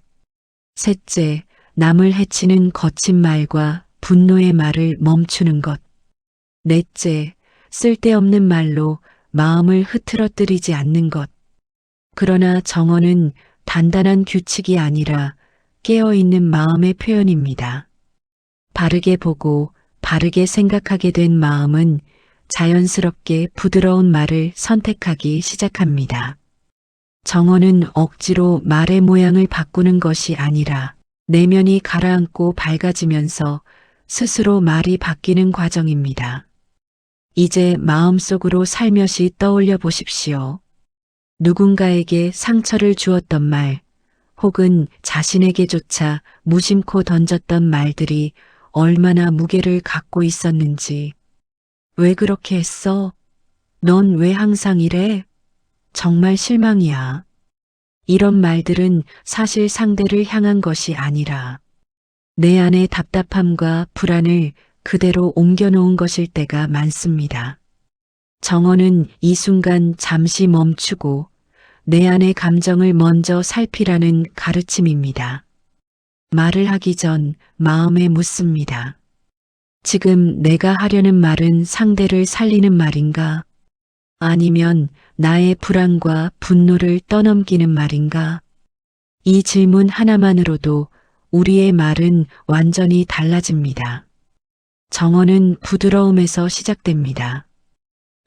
셋째, 남을 해치는 거친 말과 분노의 말을 멈추는 것. 넷째, 쓸데없는 말로 마음을 흐트러뜨리지 않는 것. 그러나 정어는 단단한 규칙이 아니라 깨어있는 마음의 표현입니다. 바르게 보고 바르게 생각하게 된 마음은 자연스럽게 부드러운 말을 선택하기 시작합니다. 정어는 억지로 말의 모양을 바꾸는 것이 아니라 내면이 가라앉고 밝아지면서 스스로 말이 바뀌는 과정입니다. 이제 마음속으로 살며시 떠올려 보십시오. 누군가에게 상처를 주었던 말, 혹은 자신에게조차 무심코 던졌던 말들이 얼마나 무게를 갖고 있었는지. 왜 그렇게 했어? 넌 왜 항상 이래? 정말 실망이야. 이런 말들은 사실 상대를 향한 것이 아니라 내 안의 답답함과 불안을 그대로 옮겨놓은 것일 때가 많습니다. 정어는 이 순간 잠시 멈추고 내 안의 감정을 먼저 살피라는 가르침입니다. 말을 하기 전 마음에 묻습니다. 지금 내가 하려는 말은 상대를 살리는 말인가? 아니면 나의 불안과 분노를 떠넘기는 말인가? 이 질문 하나만으로도 우리의 말은 완전히 달라집니다. 정어는 부드러움에서 시작됩니다.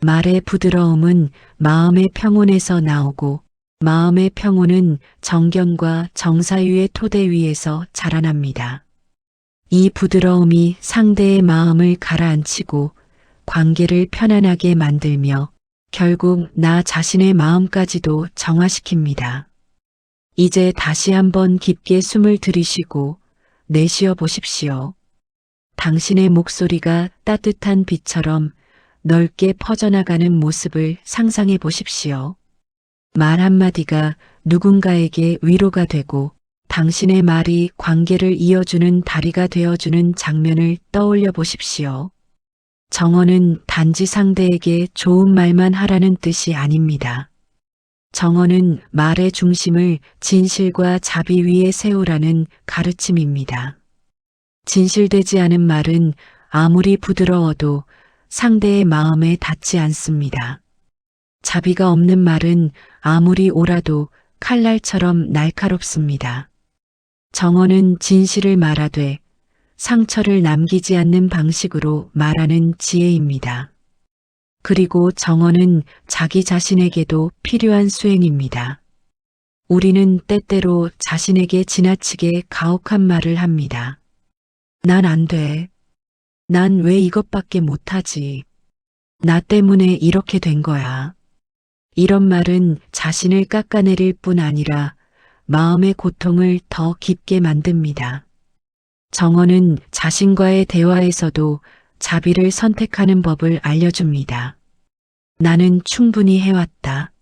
말의 부드러움은 마음의 평온에서 나오고 마음의 평온은 정견과 정사유의 토대 위에서 자라납니다. 이 부드러움이 상대의 마음을 가라앉히고 관계를 편안하게 만들며 결국 나 자신의 마음까지도 정화시킵니다. 이제 다시 한번 깊게 숨을 들이쉬고 내쉬어 보십시오. 당신의 목소리가 따뜻한 빛처럼 넓게 퍼져나가는 모습을 상상해 보십시오. 말 한마디가 누군가에게 위로가 되고 당신의 말이 관계를 이어주는 다리가 되어주는 장면을 떠올려 보십시오. 정어는 단지 상대에게 좋은 말만 하라는 뜻이 아닙니다. 정어는 말의 중심을 진실과 자비 위에 세우라는 가르침입니다. 진실되지 않은 말은 아무리 부드러워도 상대의 마음에 닿지 않습니다. 자비가 없는 말은 아무리 옳아도 칼날처럼 날카롭습니다. 정어는 진실을 말하되 상처를 남기지 않는 방식으로 말하는 지혜입니다. 그리고 정어는 자기 자신에게도 필요한 수행입니다. 우리는 때때로 자신에게 지나치게 가혹한 말을 합니다. 난 안 돼. 난 왜 이것밖에 못하지? 나 때문에 이렇게 된 거야. 이런 말은 자신을 깎아내릴 뿐 아니라 마음의 고통을 더 깊게 만듭니다. 정언은 자신과의 대화에서도 자비를 선택하는 법을 알려줍니다. 나는 충분히 해왔다.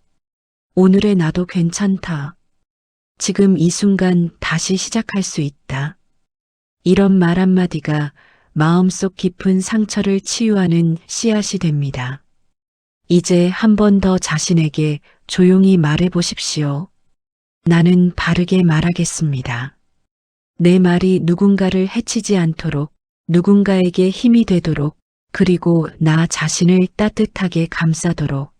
오늘의 나도 괜찮다. 지금 이 순간 다시 시작할 수 있다. 이런 말 한마디가 마음속 깊은 상처를 치유하는 씨앗이 됩니다. 이제 한 번 더 자신에게 조용히 말해 보십시오. 나는 바르게 말하겠습니다. 내 말이 누군가를 해치지 않도록, 누군가에게 힘이 되도록, 그리고 나 자신을 따뜻하게 감싸도록.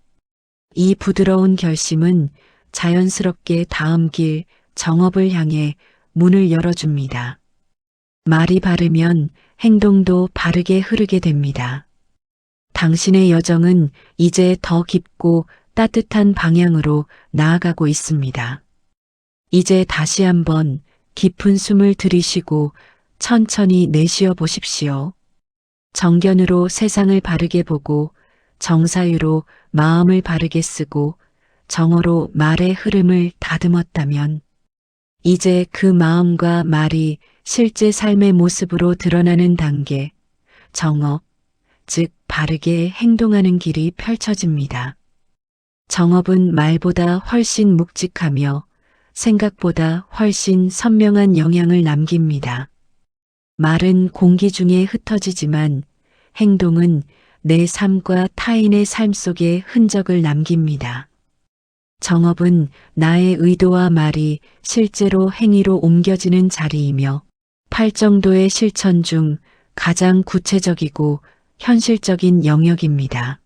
이 부드러운 결심은 자연스럽게 다음 길, 정업을 향해 문을 열어줍니다. 말이 바르면 행동도 바르게 흐르게 됩니다. 당신의 여정은 이제 더 깊고 따뜻한 방향으로 나아가고 있습니다. 이제 다시 한번 깊은 숨을 들이쉬고 천천히 내쉬어 보십시오. 정견으로 세상을 바르게 보고 정사유로 마음을 바르게 쓰고 정어로 말의 흐름을 다듬었다면 이제 그 마음과 말이 실제 삶의 모습으로 드러나는 단계, 정업, 즉 바르게 행동하는 길이 펼쳐집니다. 정업은 말보다 훨씬 묵직하며 생각보다 훨씬 선명한 영향을 남깁니다. 말은 공기 중에 흩어지지만 행동은 내 삶과 타인의 삶 속에 흔적을 남깁니다. 정업은 나의 의도와 말이 실제로 행위로 옮겨지는 자리이며 팔정도의 실천 중 가장 구체적이고 현실적인 영역입니다.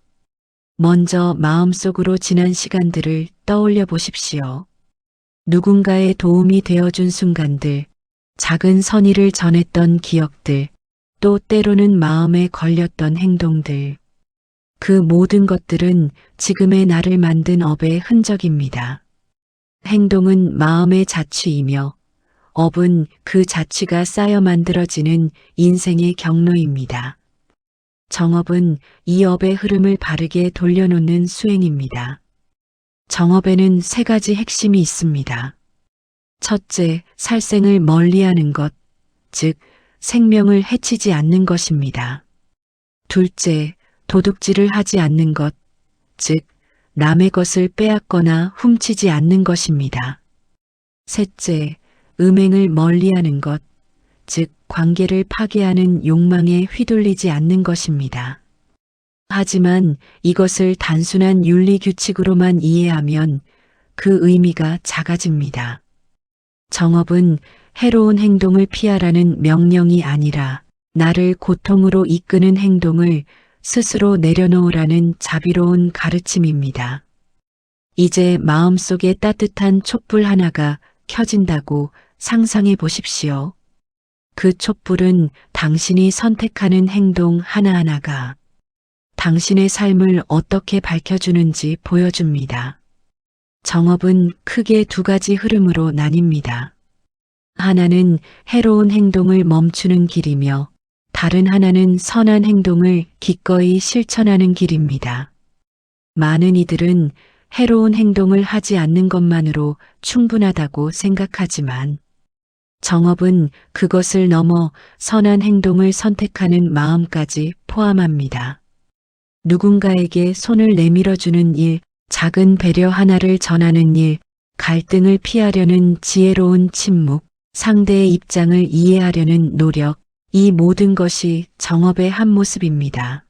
먼저 마음속으로 지난 시간들을 떠올려 보십시오. 누군가의 도움이 되어준 순간들, 작은 선의를 전했던 기억들, 또 때로는 마음에 걸렸던 행동들. 그 모든 것들은 지금의 나를 만든 업의 흔적입니다. 행동은 마음의 자취이며 업은 그 자취가 쌓여 만들어지는 인생의 경로입니다. 정업은 이 업의 흐름을 바르게 돌려놓는 수행입니다. 정업에는 세 가지 핵심이 있습니다. 첫째, 살생을 멀리하는 것, 즉 생명을 해치지 않는 것입니다. 둘째, 도둑질을 하지 않는 것, 즉 남의 것을 빼앗거나 훔치지 않는 것입니다. 셋째, 음행을 멀리하는 것, 즉 관계를 파괴하는 욕망에 휘둘리지 않는 것입니다. 하지만 이것을 단순한 윤리 규칙으로만 이해하면 그 의미가 작아집니다. 정업은 해로운 행동을 피하라는 명령이 아니라 나를 고통으로 이끄는 행동을 스스로 내려놓으라는 자비로운 가르침입니다. 이제 마음속에 따뜻한 촛불 하나가 켜진다고 상상해 보십시오. 그 촛불은 당신이 선택하는 행동 하나하나가 당신의 삶을 어떻게 밝혀주는지 보여줍니다. 정업은 크게 두 가지 흐름으로 나뉩니다. 하나는 해로운 행동을 멈추는 길이며 다른 하나는 선한 행동을 기꺼이 실천하는 길입니다. 많은 이들은 해로운 행동을 하지 않는 것만으로 충분하다고 생각하지만 정업은 그것을 넘어 선한 행동을 선택하는 마음까지 포함합니다. 누군가에게 손을 내밀어주는 일, 작은 배려 하나를 전하는 일, 갈등을 피하려는 지혜로운 침묵, 상대의 입장을 이해하려는 노력, 이 모든 것이 정업의 한 모습입니다.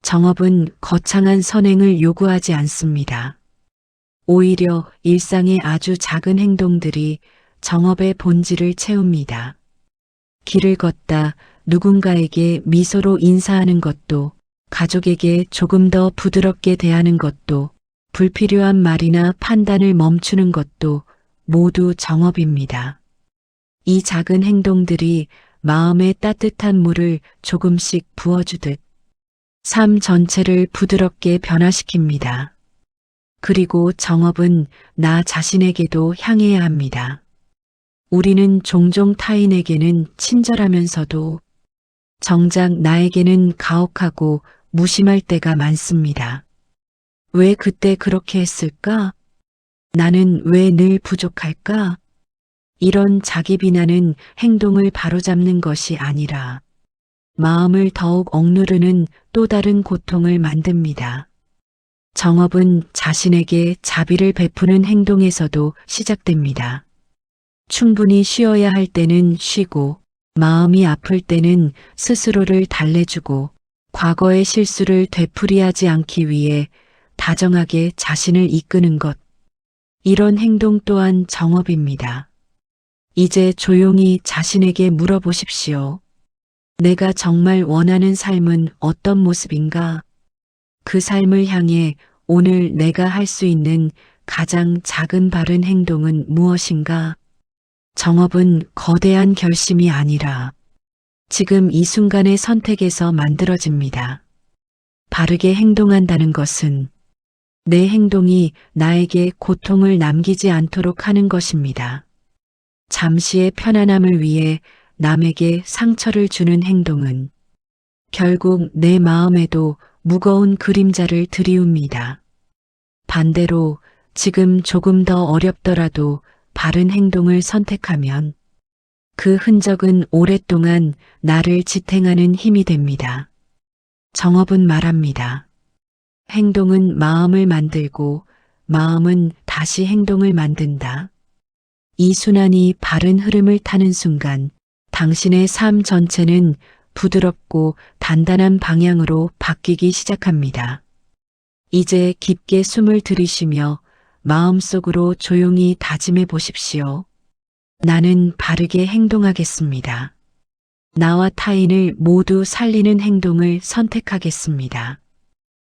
정업은 거창한 선행을 요구하지 않습니다. 오히려 일상의 아주 작은 행동들이 정업의 본질을 채웁니다. 길을 걷다 누군가에게 미소로 인사하는 것도, 가족에게 조금 더 부드럽게 대하는 것도, 불필요한 말이나 판단을 멈추는 것도 모두 정업입니다. 이 작은 행동들이 마음에 따뜻한 물을 조금씩 부어주듯 삶 전체를 부드럽게 변화시킵니다. 그리고 정업은 나 자신에게도 향해야 합니다. 우리는 종종 타인에게는 친절하면서도 정작 나에게는 가혹하고 무심할 때가 많습니다. 왜 그때 그렇게 했을까? 나는 왜 늘 부족할까? 이런 자기 비난은 행동을 바로잡는 것이 아니라 마음을 더욱 억누르는 또 다른 고통을 만듭니다. 정업은 자신에게 자비를 베푸는 행동에서도 시작됩니다. 충분히 쉬어야 할 때는 쉬고, 마음이 아플 때는 스스로를 달래주고, 과거의 실수를 되풀이하지 않기 위해 다정하게 자신을 이끄는 것. 이런 행동 또한 정업입니다. 이제 조용히 자신에게 물어보십시오. 내가 정말 원하는 삶은 어떤 모습인가? 그 삶을 향해 오늘 내가 할 수 있는 가장 작은 바른 행동은 무엇인가? 정업은 거대한 결심이 아니라 지금 이 순간의 선택에서 만들어집니다. 바르게 행동한다는 것은 내 행동이 나에게 고통을 남기지 않도록 하는 것입니다. 잠시의 편안함을 위해 남에게 상처를 주는 행동은 결국 내 마음에도 무거운 그림자를 들이웁니다. 반대로 지금 조금 더 어렵더라도 바른 행동을 선택하면 그 흔적은 오랫동안 나를 지탱하는 힘이 됩니다. 정업은 말합니다. 행동은 마음을 만들고 마음은 다시 행동을 만든다. 이 순환이 바른 흐름을 타는 순간 당신의 삶 전체는 부드럽고 단단한 방향으로 바뀌기 시작합니다. 이제 깊게 숨을 들이쉬며 마음속으로 조용히 다짐해 보십시오. 나는 바르게 행동하겠습니다. 나와 타인을 모두 살리는 행동을 선택하겠습니다.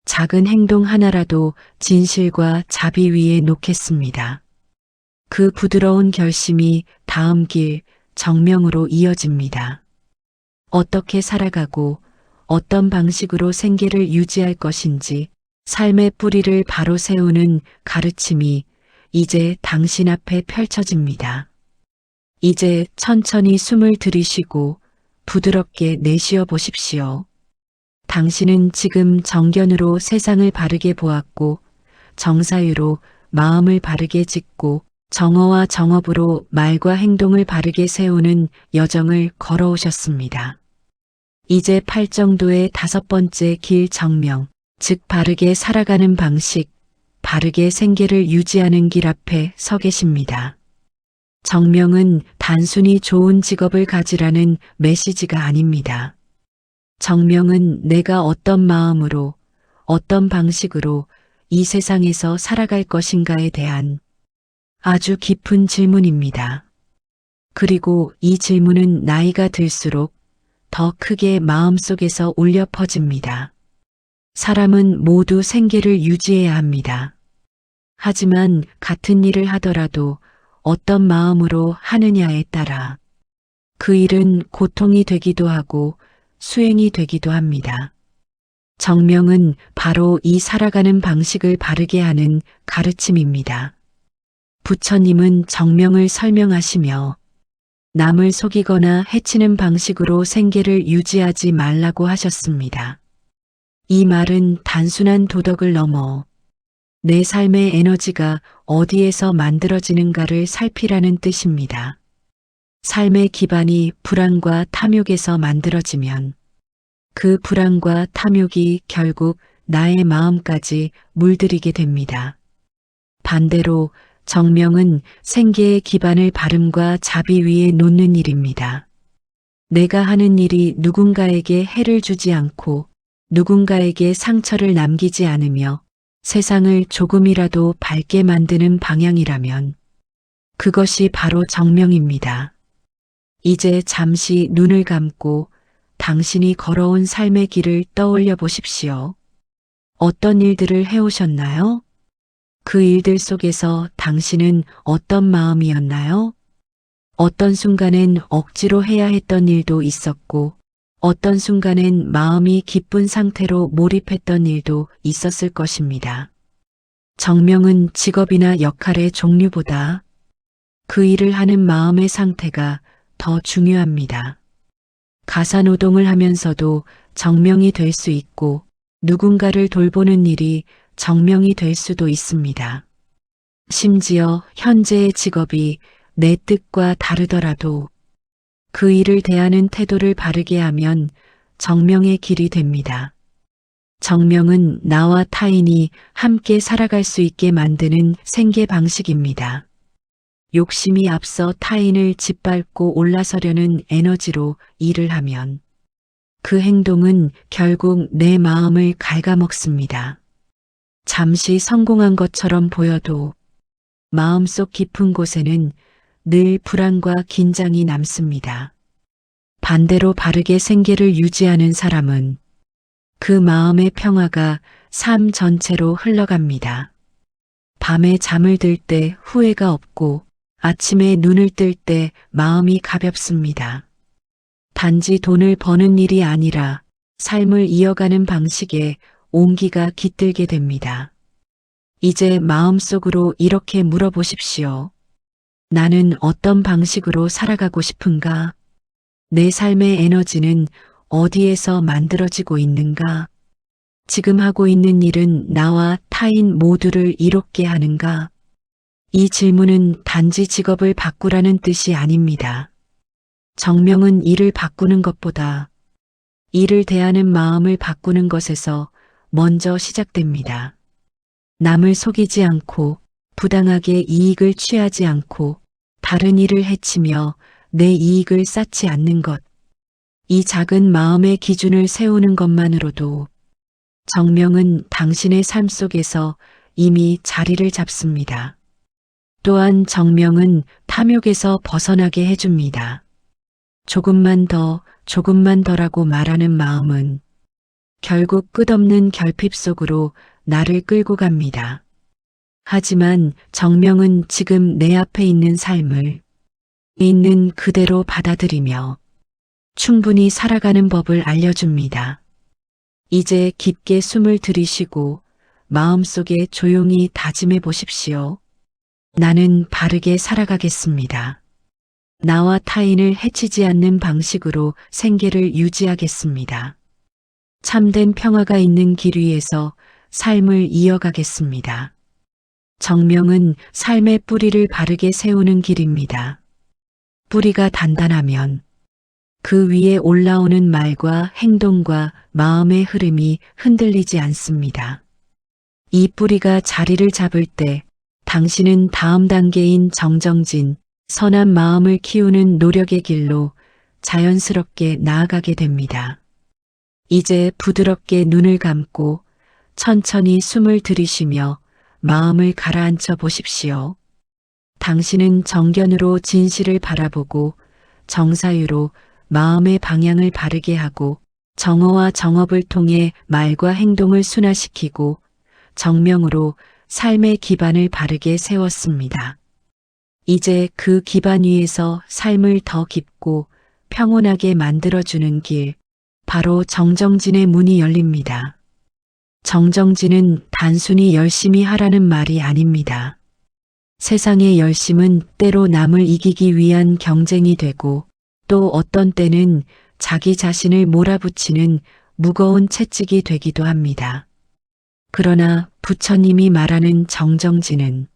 작은 행동 하나라도 진실과 자비 위에 놓겠습니다. 그 부드러운 결심이 다음 길, 정명으로 이어집니다. 어떻게 살아가고 어떤 방식으로 생계를 유지할 것인지 삶의 뿌리를 바로 세우는 가르침이 이제 당신 앞에 펼쳐집니다. 이제 천천히 숨을 들이쉬고 부드럽게 내쉬어 보십시오. 당신은 지금 정견으로 세상을 바르게 보았고 정사유로 마음을 바르게 짓고 정어와 정업으로 말과 행동을 바르게 세우는 여정을 걸어오셨습니다. 이제 팔정도의 5번째 길 정명, 즉 바르게 살아가는 방식, 바르게 생계를 유지하는 길 앞에 서 계십니다. 정명은 단순히 좋은 직업을 가지라는 메시지가 아닙니다. 정명은 내가 어떤 마음으로, 어떤 방식으로 이 세상에서 살아갈 것인가에 대한 아주 깊은 질문입니다. 그리고 이 질문은 나이가 들수록 더 크게 마음속에서 울려 퍼집니다. 사람은 모두 생계를 유지해야 합니다. 하지만 같은 일을 하더라도 어떤 마음으로 하느냐에 따라 그 일은 고통이 되기도 하고 수행이 되기도 합니다. 정명은 바로 이 살아가는 방식을 바르게 하는 가르침입니다. 부처님은 정명을 설명하시며 남을 속이거나 해치는 방식으로 생계를 유지하지 말라고 하셨습니다. 이 말은 단순한 도덕을 넘어 내 삶의 에너지가 어디에서 만들어지는가를 살피라는 뜻입니다. 삶의 기반이 불안과 탐욕에서 만들어지면 그 불안과 탐욕이 결국 나의 마음까지 물들이게 됩니다. 반대로 정명은 생계의 기반을 바름과 자비 위에 놓는 일입니다. 내가 하는 일이 누군가에게 해를 주지 않고 누군가에게 상처를 남기지 않으며 세상을 조금이라도 밝게 만드는 방향이라면 그것이 바로 정명입니다. 이제 잠시 눈을 감고 당신이 걸어온 삶의 길을 떠올려 보십시오. 어떤 일들을 해오셨나요? 그 일들 속에서 당신은 어떤 마음이었나요? 어떤 순간엔 억지로 해야 했던 일도 있었고, 어떤 순간엔 마음이 기쁜 상태로 몰입했던 일도 있었을 것입니다. 정명은 직업이나 역할의 종류보다 그 일을 하는 마음의 상태가 더 중요합니다. 가사노동을 하면서도 정명이 될 수 있고 누군가를 돌보는 일이 정명이 될 수도 있습니다. 심지어 현재의 직업이 내 뜻과 다르더라도 그 일을 대하는 태도를 바르게 하면 정명의 길이 됩니다. 정명은 나와 타인이 함께 살아갈 수 있게 만드는 생계 방식입니다. 욕심이 앞서 타인을 짓밟고 올라서려는 에너지로 일을 하면 그 행동은 결국 내 마음을 갉아먹습니다. 잠시 성공한 것처럼 보여도 마음속 깊은 곳에는 늘 불안과 긴장이 남습니다. 반대로 바르게 생계를 유지하는 사람은 그 마음의 평화가 삶 전체로 흘러갑니다. 밤에 잠을 들 때 후회가 없고 아침에 눈을 뜰 때 마음이 가볍습니다. 단지 돈을 버는 일이 아니라 삶을 이어가는 방식에 온기가 깃들게 됩니다. 이제 마음속으로 이렇게 물어보십시오. 나는 어떤 방식으로 살아가고 싶은가? 내 삶의 에너지는 어디에서 만들어지고 있는가? 지금 하고 있는 일은 나와 타인 모두를 이롭게 하는가? 이 질문은 단지 직업을 바꾸라는 뜻이 아닙니다. 정명은 일을 바꾸는 것보다 일을 대하는 마음을 바꾸는 것에서 먼저 시작됩니다. 남을 속이지 않고 부당하게 이익을 취하지 않고 다른 일을 해치며 내 이익을 쌓지 않는 것. 이 작은 마음의 기준을 세우는 것만으로도 정명은 당신의 삶 속에서 이미 자리를 잡습니다. 또한 정명은 탐욕에서 벗어나게 해줍니다. 조금만 더라고 말하는 마음은 결국 끝없는 결핍 속으로 나를 끌고 갑니다. 하지만 정명은 지금 내 앞에 있는 삶을 있는 그대로 받아들이며 충분히 살아가는 법을 알려줍니다. 이제 깊게 숨을 들이쉬고 마음속에 조용히 다짐해 보십시오. 나는 바르게 살아가겠습니다. 나와 타인을 해치지 않는 방식으로 생계를 유지하겠습니다. 참된 평화가 있는 길 위에서 삶을 이어가겠습니다. 정명은 삶의 뿌리를 바르게 세우는 길입니다. 뿌리가 단단하면 그 위에 올라오는 말과 행동과 마음의 흐름이 흔들리지 않습니다. 이 뿌리가 자리를 잡을 때 당신은 다음 단계인 정정진, 선한 마음을 키우는 노력의 길로 자연스럽게 나아가게 됩니다. 이제 부드럽게 눈을 감고 천천히 숨을 들이쉬며 마음을 가라앉혀 보십시오. 당신은 정견으로 진실을 바라보고 정사유로 마음의 방향을 바르게 하고 정어와 정업을 통해 말과 행동을 순화시키고 정명으로 삶의 기반을 바르게 세웠습니다. 이제 그 기반 위에서 삶을 더 깊고 평온하게 만들어주는 길, 바로 정정진의 문이 열립니다. 정정진은 단순히 열심히 하라는 말이 아닙니다. 세상의 열심은 때로 남을 이기기 위한 경쟁이 되고 또 어떤 때는 자기 자신을 몰아붙이는 무거운 채찍이 되기도 합니다. 그러나 부처님이 말하는 정정진은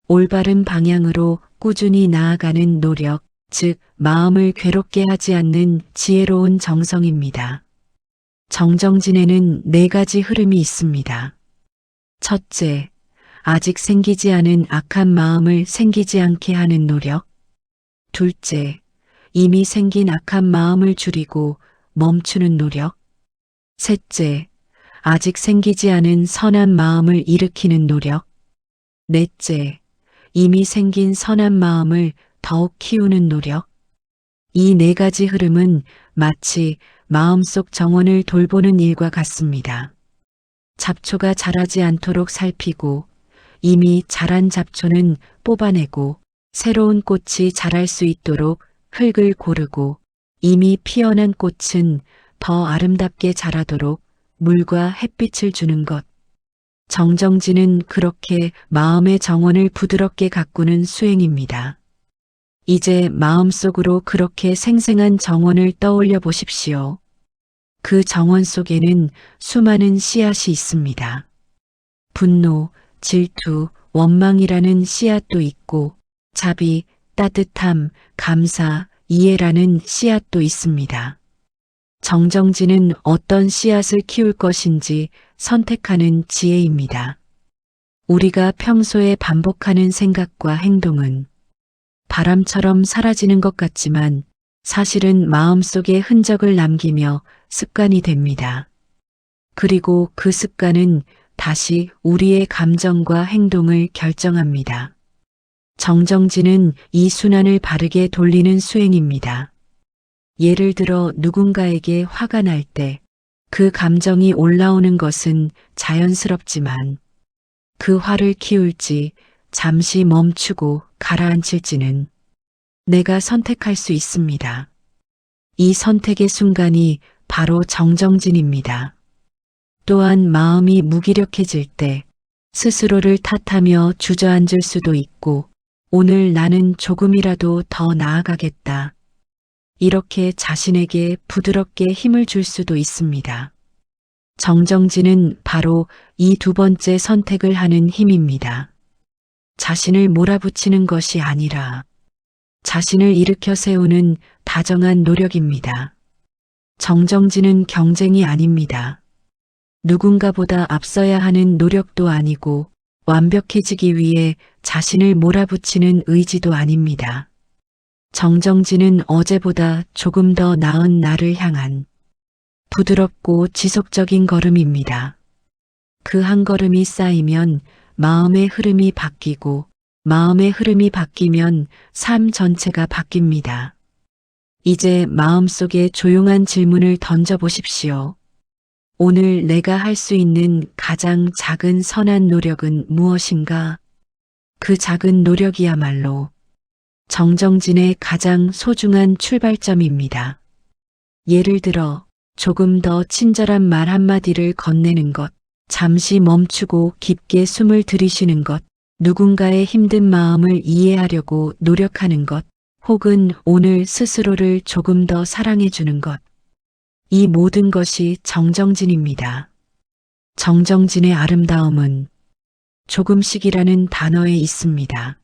올바른 방향으로 꾸준히 나아가는 노력, 즉 마음을 괴롭게 하지 않는 지혜로운 정성입니다. 정정진에는 4가지 흐름이 있습니다. 첫째, 아직 생기지 않은 악한 마음을 생기지 않게 하는 노력. 둘째, 이미 생긴 악한 마음을 줄이고 멈추는 노력. 셋째, 아직 생기지 않은 선한 마음을 일으키는 노력. 넷째, 이미 생긴 선한 마음을 더욱 키우는 노력. 이 4가지 흐름은 마치 마음속 정원을 돌보는 일과 같습니다. 잡초가 자라지 않도록 살피고 이미 자란 잡초는 뽑아내고 새로운 꽃이 자랄 수 있도록 흙을 고르고 이미 피어난 꽃은 더 아름답게 자라도록 물과 햇빛을 주는 것. 정정진은 그렇게 마음의 정원을 부드럽게 가꾸는 수행입니다. 이제 마음속으로 그렇게 생생한 정원을 떠올려 보십시오. 그 정원 속에는 수많은 씨앗이 있습니다. 분노, 질투, 원망이라는 씨앗도 있고 자비, 따뜻함, 감사, 이해라는 씨앗도 있습니다. 정정진은 어떤 씨앗을 키울 것인지 선택하는 지혜입니다. 우리가 평소에 반복하는 생각과 행동은 바람처럼 사라지는 것 같지만 사실은 마음속에 흔적을 남기며 습관이 됩니다. 그리고 그 습관은 다시 우리의 감정과 행동을 결정합니다. 정정진은 이 순환을 바르게 돌리는 수행입니다. 예를 들어 누군가에게 화가 날 때 그 감정이 올라오는 것은 자연스럽지만 그 화를 키울지 잠시 멈추고 가라앉힐지는 내가 선택할 수 있습니다. 이 선택의 순간이 바로 정정진입니다. 또한 마음이 무기력해질 때 스스로를 탓하며 주저앉을 수도 있고 오늘 나는 조금이라도 더 나아가겠다. 이렇게 자신에게 부드럽게 힘을 줄 수도 있습니다. 정정진은 바로 이 두 번째 선택을 하는 힘입니다. 자신을 몰아붙이는 것이 아니라 자신을 일으켜 세우는 다정한 노력입니다. 정정진은 경쟁이 아닙니다. 누군가보다 앞서야 하는 노력도 아니고 완벽해지기 위해 자신을 몰아붙이는 의지도 아닙니다. 정정진은 어제보다 조금 더 나은 나를 향한 부드럽고 지속적인 걸음입니다. 그 한 걸음이 쌓이면 마음의 흐름이 바뀌고 마음의 흐름이 바뀌면 삶 전체가 바뀝니다. 이제 마음속에 조용한 질문을 던져보십시오. 오늘 내가 할 수 있는 가장 작은 선한 노력은 무엇인가? 그 작은 노력이야말로 정정진의 가장 소중한 출발점입니다. 예를 들어 조금 더 친절한 말 한마디를 건네는 것, 잠시 멈추고 깊게 숨을 들이쉬는 것, 누군가의 힘든 마음을 이해하려고 노력하는 것, 혹은 오늘 스스로를 조금 더 사랑해 주는 것. 이 모든 것이 정정진입니다. 정정진의 아름다움은 조금씩이라는 단어에 있습니다.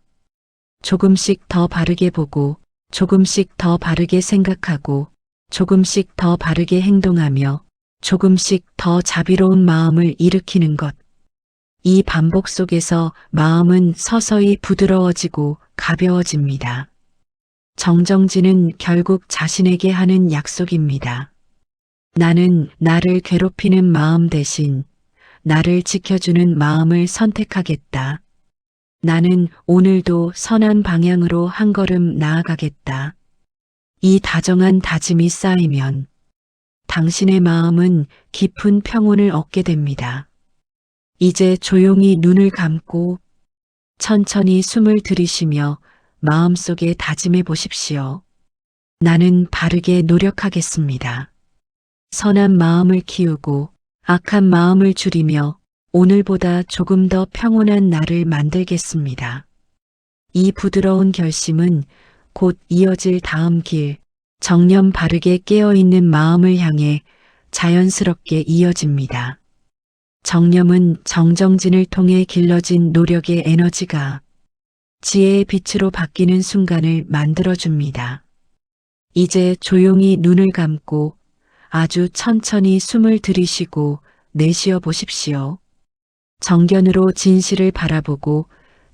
조금씩 더 바르게 보고, 조금씩 더 바르게 생각하고, 조금씩 더 바르게 행동하며, 조금씩 더 자비로운 마음을 일으키는 것. 이 반복 속에서 마음은 서서히 부드러워지고 가벼워집니다. 정정진은 결국 자신에게 하는 약속입니다. 나는 나를 괴롭히는 마음 대신 나를 지켜주는 마음을 선택하겠다. 나는 오늘도 선한 방향으로 한 걸음 나아가겠다. 이 다정한 다짐이 쌓이면 당신의 마음은 깊은 평온을 얻게 됩니다. 이제 조용히 눈을 감고 천천히 숨을 들이쉬며 마음속에 다짐해 보십시오. 나는 바르게 노력하겠습니다. 선한 마음을 키우고 악한 마음을 줄이며 오늘보다 조금 더 평온한 나를 만들겠습니다. 이 부드러운 결심은 곧 이어질 다음 길, 정념 바르게 깨어있는 마음을 향해 자연스럽게 이어집니다. 정념은 정정진을 통해 길러진 노력의 에너지가 지혜의 빛으로 바뀌는 순간을 만들어줍니다. 이제 조용히 눈을 감고 아주 천천히 숨을 들이쉬고 내쉬어 보십시오. 정견으로 진실을 바라보고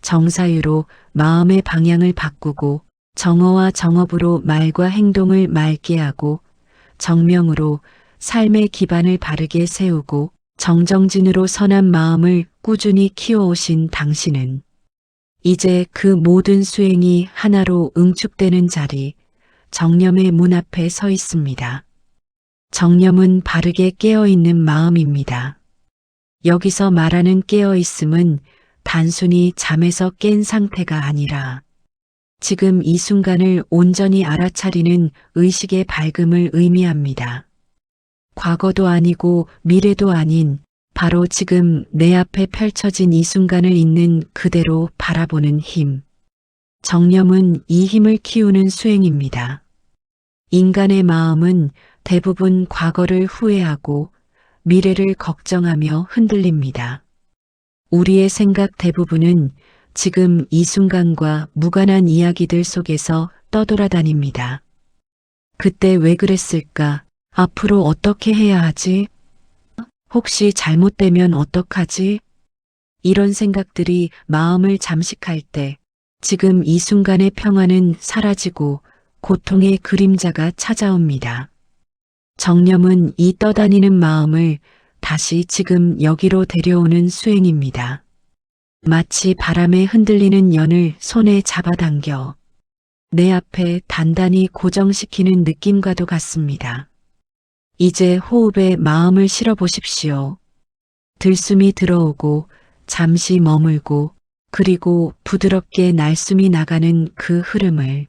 정사유로 마음의 방향을 바꾸고 정어와 정업으로 말과 행동을 맑게 하고 정명으로 삶의 기반을 바르게 세우고 정정진으로 선한 마음을 꾸준히 키워오신 당신은 이제 그 모든 수행이 하나로 응축되는 자리, 정념의 문 앞에 서 있습니다. 정념은 바르게 깨어있는 마음입니다. 여기서 말하는 깨어있음은 단순히 잠에서 깬 상태가 아니라 지금 이 순간을 온전히 알아차리는 의식의 밝음을 의미합니다. 과거도 아니고 미래도 아닌 바로 지금 내 앞에 펼쳐진 이 순간을 있는 그대로 바라보는 힘. 정념은 이 힘을 키우는 수행입니다. 인간의 마음은 대부분 과거를 후회하고 미래를 걱정하며 흔들립니다. 우리의 생각 대부분은 지금 이 순간과 무관한 이야기들 속에서 떠돌아다닙니다. 그때 왜 그랬을까? 앞으로 어떻게 해야 하지? 혹시 잘못되면 어떡하지? 이런 생각들이 마음을 잠식할 때 지금 이 순간의 평화는 사라지고 고통의 그림자가 찾아옵니다. 정념은 이 떠다니는 마음을 다시 지금 여기로 데려오는 수행입니다. 마치 바람에 흔들리는 연을 손에 잡아당겨 내 앞에 단단히 고정시키는 느낌과도 같습니다. 이제 호흡에 마음을 실어 보십시오. 들숨이 들어오고 잠시 머물고 그리고 부드럽게 날숨이 나가는 그 흐름을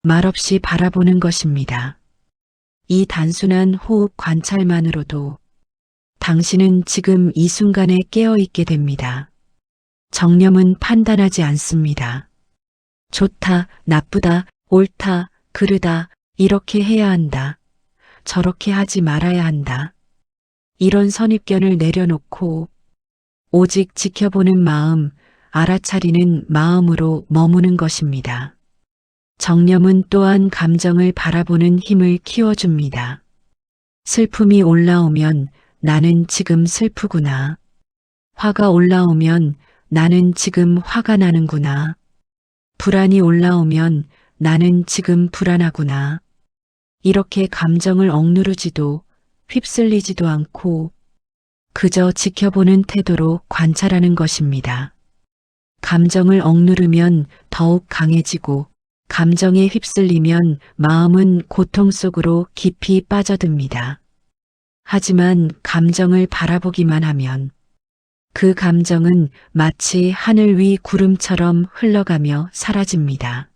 말없이 바라보는 것입니다. 이 단순한 호흡 관찰만으로도 당신은 지금 이 순간에 깨어 있게 됩니다. 정념은 판단하지 않습니다. 좋다, 나쁘다, 옳다, 그르다, 이렇게 해야 한다. 저렇게 하지 말아야 한다. 이런 선입견을 내려놓고 오직 지켜보는 마음, 알아차리는 마음으로 머무는 것입니다. 정념은 또한 감정을 바라보는 힘을 키워줍니다. 슬픔이 올라오면 나는 지금 슬프구나. 화가 올라오면 나는 지금 화가 나는구나. 불안이 올라오면 나는 지금 불안하구나. 이렇게 감정을 억누르지도 휩쓸리지도 않고 그저 지켜보는 태도로 관찰하는 것입니다. 감정을 억누르면 더욱 강해지고 감정에 휩쓸리면 마음은 고통 속으로 깊이 빠져듭니다. 하지만 감정을 바라보기만 하면 그 감정은 마치 하늘 위 구름처럼 흘러가며 사라집니다.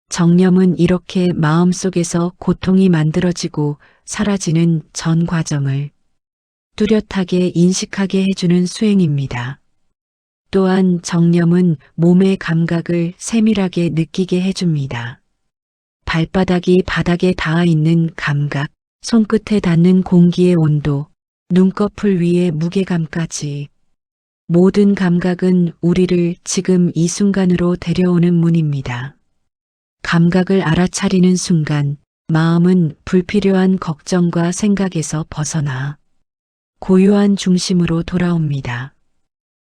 정념은 이렇게 마음속에서 고통이 만들어지고 사라지는 전 과정을 뚜렷하게 인식하게 해주는 수행입니다. 또한 정념은 몸의 감각을 세밀하게 느끼게 해줍니다. 발바닥이 바닥에 닿아 있는 감각, 손끝에 닿는 공기의 온도, 눈꺼풀 위의 무게감까지 모든 감각은 우리를 지금 이 순간으로 데려오는 문입니다. 감각을 알아차리는 순간 마음은 불필요한 걱정과 생각에서 벗어나 고요한 중심으로 돌아옵니다.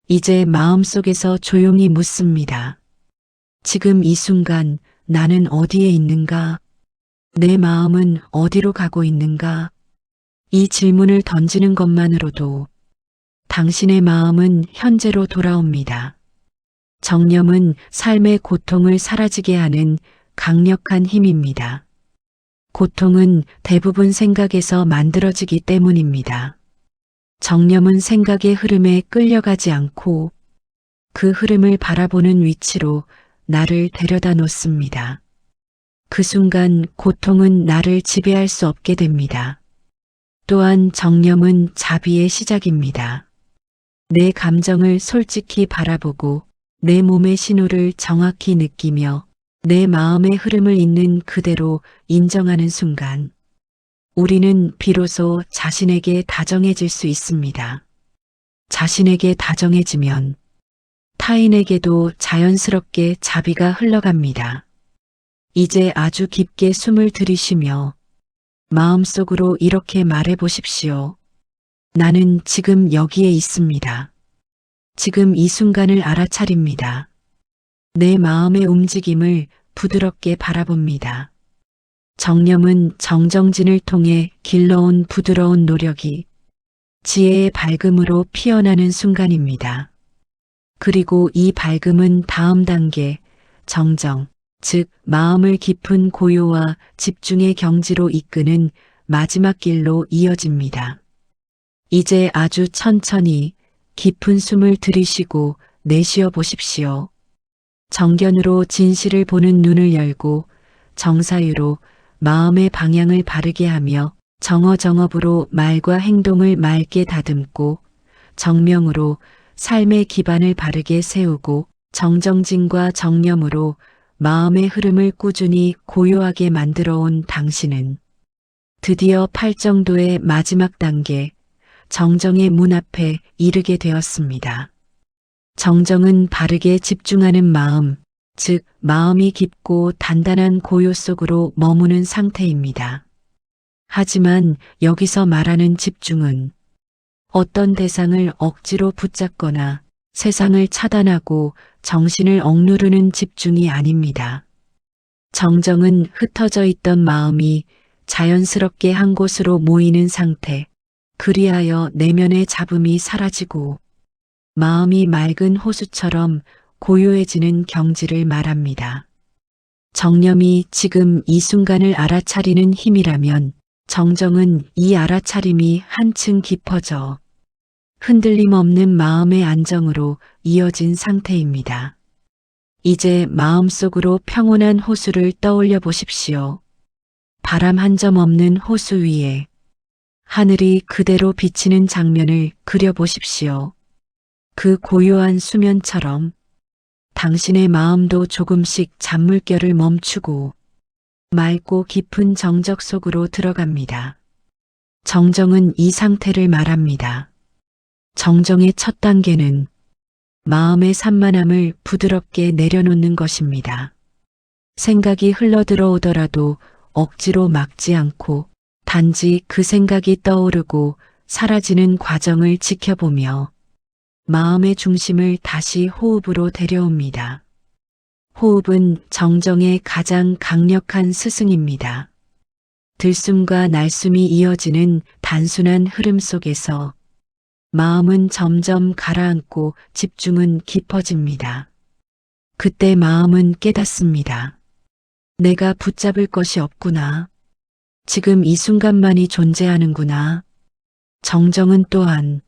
이제 마음속에서 조용히 묻습니다. 지금 이 순간 나는 어디에 있는가? 내 마음은 어디로 가고 있는가? 이 질문을 던지는 것만으로도 당신의 마음은 현재로 돌아옵니다. 정념은 삶의 고통을 사라지게 하는 강력한 힘입니다. 고통은 대부분 생각에서 만들어지기 때문입니다. 정념은 생각의 흐름에 끌려가지 않고 그 흐름을 바라보는 위치로 나를 데려다 놓습니다. 그 순간 고통은 나를 지배할 수 없게 됩니다. 또한 정념은 자비의 시작입니다. 내 감정을 솔직히 바라보고 내 몸의 신호를 정확히 느끼며 내 마음의 흐름을 있는 그대로 인정하는 순간 우리는 비로소 자신에게 다정해질 수 있습니다. 자신에게 다정해지면 타인에게도 자연스럽게 자비가 흘러갑니다. 이제 아주 깊게 숨을 들이쉬며 마음속으로 이렇게 말해 보십시오. 나는 지금 여기에 있습니다. 지금 이 순간을 알아차립니다. 내 마음의 움직임을 부드럽게 바라봅니다. 정념은 정정진을 통해 길러온 부드러운 노력이 지혜의 밝음으로 피어나는 순간입니다. 그리고 이 밝음은 다음 단계, 정정, 즉 마음을 깊은 고요와 집중의 경지로 이끄는 마지막 길로 이어집니다. 이제 아주 천천히 깊은 숨을 들이쉬고 내쉬어 보십시오. 정견으로 진실을 보는 눈을 열고 정사유로 마음의 방향을 바르게 하며 정어정업으로 말과 행동을 맑게 다듬고 정명으로 삶의 기반을 바르게 세우고 정정진과 정념으로 마음의 흐름을 꾸준히 고요하게 만들어 온 당신은 드디어 팔정도의 마지막 단계, 정정의 문 앞에 이르게 되었습니다. 정정은 바르게 집중하는 마음, 즉 마음이 깊고 단단한 고요 속으로 머무는 상태입니다. 하지만 여기서 말하는 집중은 어떤 대상을 억지로 붙잡거나 세상을 차단하고 정신을 억누르는 집중이 아닙니다. 정정은 흩어져 있던 마음이 자연스럽게 한 곳으로 모이는 상태, 그리하여 내면의 잡음이 사라지고 마음이 맑은 호수처럼 고요해지는 경지를 말합니다. 정념이 지금 이 순간을 알아차리는 힘이라면 정정은 이 알아차림이 한층 깊어져 흔들림 없는 마음의 안정으로 이어진 상태입니다. 이제 마음속으로 평온한 호수를 떠올려 보십시오. 바람 한 점 없는 호수 위에 하늘이 그대로 비치는 장면을 그려보십시오. 그 고요한 수면처럼 당신의 마음도 조금씩 잔물결을 멈추고 맑고 깊은 정적 속으로 들어갑니다. 정정은 이 상태를 말합니다. 정정의 첫 단계는 마음의 산만함을 부드럽게 내려놓는 것입니다. 생각이 흘러들어오더라도 억지로 막지 않고 단지 그 생각이 떠오르고 사라지는 과정을 지켜보며 마음의 중심을 다시 호흡으로 데려옵니다. 호흡은 정정의 가장 강력한 스승입니다. 들숨과 날숨이 이어지는 단순한 흐름 속에서 마음은 점점 가라앉고 집중은 깊어집니다. 그때 마음은 깨닫습니다. 내가 붙잡을 것이 없구나. 지금 이 순간만이 존재하는구나. 정정은 또한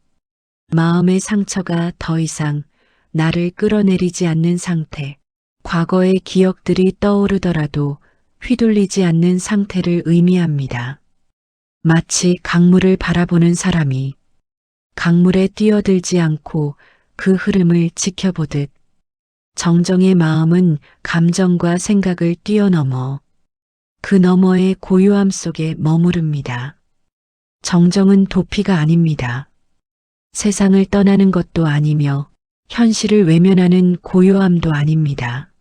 마음의 상처가 더 이상 나를 끌어내리지 않는 상태, 과거의 기억들이 떠오르더라도 휘둘리지 않는 상태를 의미합니다. 마치 강물을 바라보는 사람이 강물에 뛰어들지 않고 그 흐름을 지켜보듯 정정의 마음은 감정과 생각을 뛰어넘어 그 너머의 고요함 속에 머무릅니다. 정정은 도피가 아닙니다. 세상을 떠나는 것도 아니며 현실을 외면하는 고요함도 아닙니다.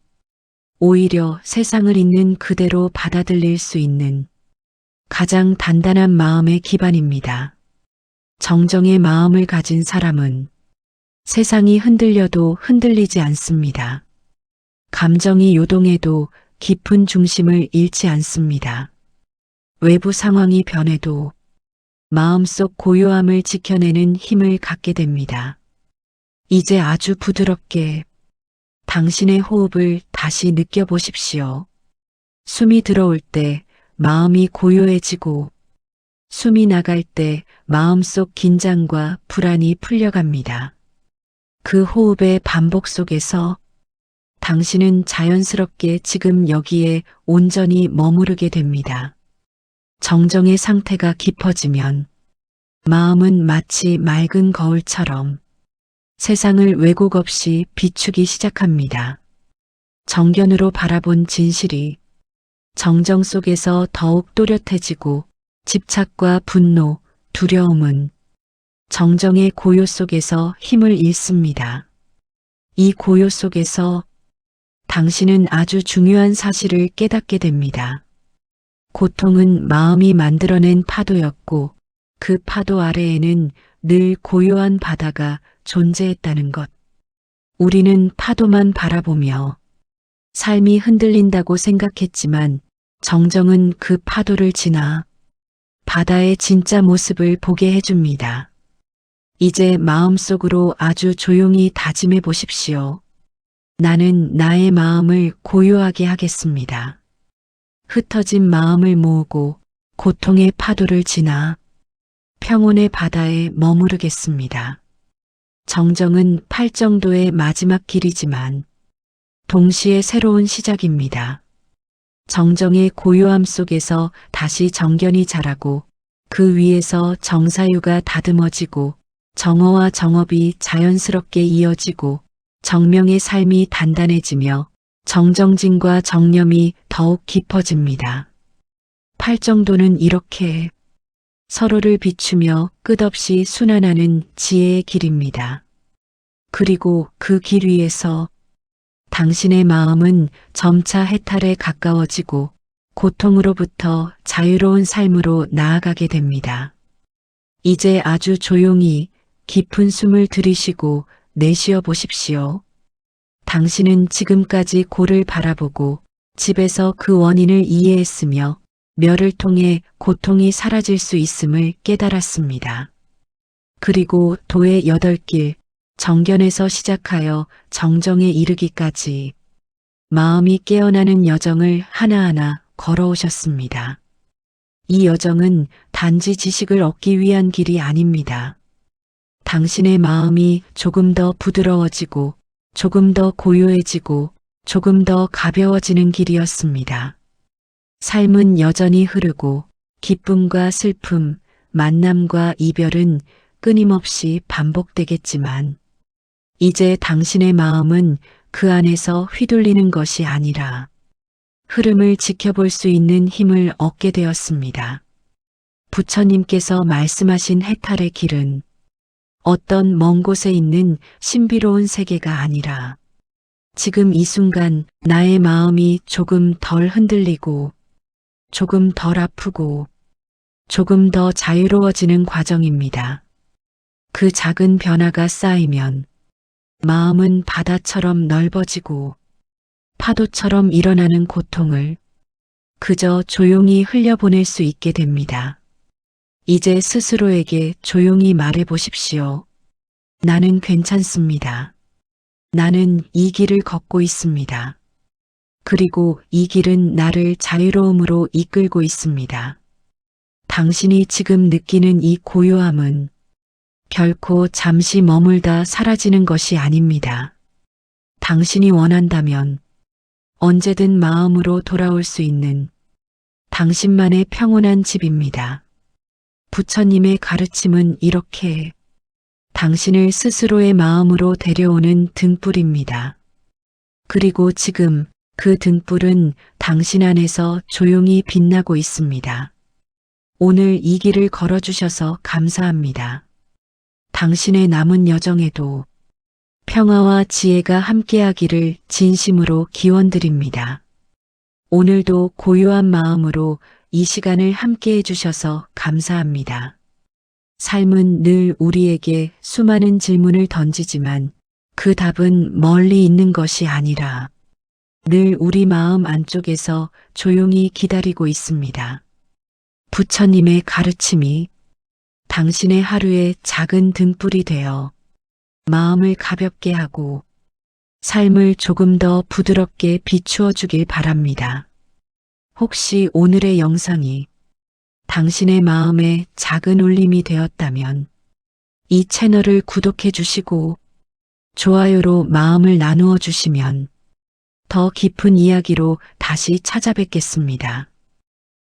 오히려 세상을 있는 그대로 받아들일 수 있는 가장 단단한 마음의 기반입니다. 정정의 마음을 가진 사람은 세상이 흔들려도 흔들리지 않습니다. 감정이 요동해도 깊은 중심을 잃지 않습니다. 외부 상황이 변해도 마음속 고요함을 지켜내는 힘을 갖게 됩니다. 이제 아주 부드럽게 당신의 호흡을 다시 느껴보십시오. 숨이 들어올 때 마음이 고요해지고 숨이 나갈 때 마음속 긴장과 불안이 풀려갑니다. 그 호흡의 반복 속에서 당신은 자연스럽게 지금 여기에 온전히 머무르게 됩니다. 정정의 상태가 깊어지면 마음은 마치 맑은 거울처럼 세상을 왜곡 없이 비추기 시작합니다. 정견으로 바라본 진실이 정정 속에서 더욱 또렷해지고 집착과 분노, 두려움은 정정의 고요 속에서 힘을 잃습니다. 이 고요 속에서 당신은 아주 중요한 사실을 깨닫게 됩니다. 고통은 마음이 만들어낸 파도였고 그 파도 아래에는 늘 고요한 바다가 존재했다는 것. 우리는 파도만 바라보며 삶이 흔들린다고 생각했지만 정정은 그 파도를 지나 바다의 진짜 모습을 보게 해줍니다. 이제 마음속으로 아주 조용히 다짐해 보십시오. 나는 나의 마음을 고요하게 하겠습니다. 흩어진 마음을 모으고 고통의 파도를 지나 평온의 바다에 머무르겠습니다. 정정은 팔정도의 마지막 길이지만 동시에 새로운 시작입니다. 정정의 고요함 속에서 다시 정견이 자라고 그 위에서 정사유가 다듬어지고 정어와 정업이 자연스럽게 이어지고 정명의 삶이 단단해지며 정정진과 정념이 더욱 깊어집니다. 팔정도는 이렇게 서로를 비추며 끝없이 순환하는 지혜의 길입니다. 그리고 그 길 위에서 당신의 마음은 점차 해탈에 가까워지고 고통으로부터 자유로운 삶으로 나아가게 됩니다. 이제 아주 조용히 깊은 숨을 들이쉬고 내쉬어 보십시오. 당신은 지금까지 고를 바라보고 집에서 그 원인을 이해했으며 멸을 통해 고통이 사라질 수 있음을 깨달았습니다. 그리고 도의 8길, 정견에서 시작하여 정정에 이르기까지 마음이 깨어나는 여정을 하나하나 걸어오셨습니다. 이 여정은 단지 지식을 얻기 위한 길이 아닙니다. 당신의 마음이 조금 더 부드러워지고 조금 더 고요해지고 조금 더 가벼워지는 길이었습니다. 삶은 여전히 흐르고 기쁨과 슬픔, 만남과 이별은 끊임없이 반복되겠지만 이제 당신의 마음은 그 안에서 휘둘리는 것이 아니라 흐름을 지켜볼 수 있는 힘을 얻게 되었습니다. 부처님께서 말씀하신 해탈의 길은 어떤 먼 곳에 있는 신비로운 세계가 아니라 지금 이 순간 나의 마음이 조금 덜 흔들리고 조금 덜 아프고 조금 더 자유로워지는 과정입니다. 그 작은 변화가 쌓이면 마음은 바다처럼 넓어지고 파도처럼 일어나는 고통을 그저 조용히 흘려보낼 수 있게 됩니다. 이제 스스로에게 조용히 말해 보십시오. 나는 괜찮습니다. 나는 이 길을 걷고 있습니다. 그리고 이 길은 나를 자유로움으로 이끌고 있습니다. 당신이 지금 느끼는 이 고요함은 결코 잠시 머물다 사라지는 것이 아닙니다. 당신이 원한다면 언제든 마음으로 돌아올 수 있는 당신만의 평온한 집입니다. 부처님의 가르침은 이렇게 당신을 스스로의 마음으로 데려오는 등불입니다. 그리고 지금 그 등불은 당신 안에서 조용히 빛나고 있습니다. 오늘 이 길을 걸어주셔서 감사합니다. 당신의 남은 여정에도 평화와 지혜가 함께하기를 진심으로 기원드립니다. 오늘도 고요한 마음으로 이 시간을 함께해 주셔서 감사합니다. 삶은 늘 우리에게 수많은 질문을 던지지만 그 답은 멀리 있는 것이 아니라 늘 우리 마음 안쪽에서 조용히 기다리고 있습니다. 부처님의 가르침이 당신의 하루에 작은 등불이 되어 마음을 가볍게 하고 삶을 조금 더 부드럽게 비추어 주길 바랍니다. 혹시 오늘의 영상이 당신의 마음에 작은 울림이 되었다면 이 채널을 구독해 주시고 좋아요로 마음을 나누어 주시면 더 깊은 이야기로 다시 찾아뵙겠습니다.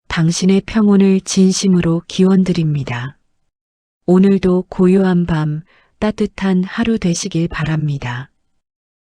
당신의 평온을 진심으로 기원드립니다. 오늘도 고요한 밤, 따뜻한 하루 되시길 바랍니다.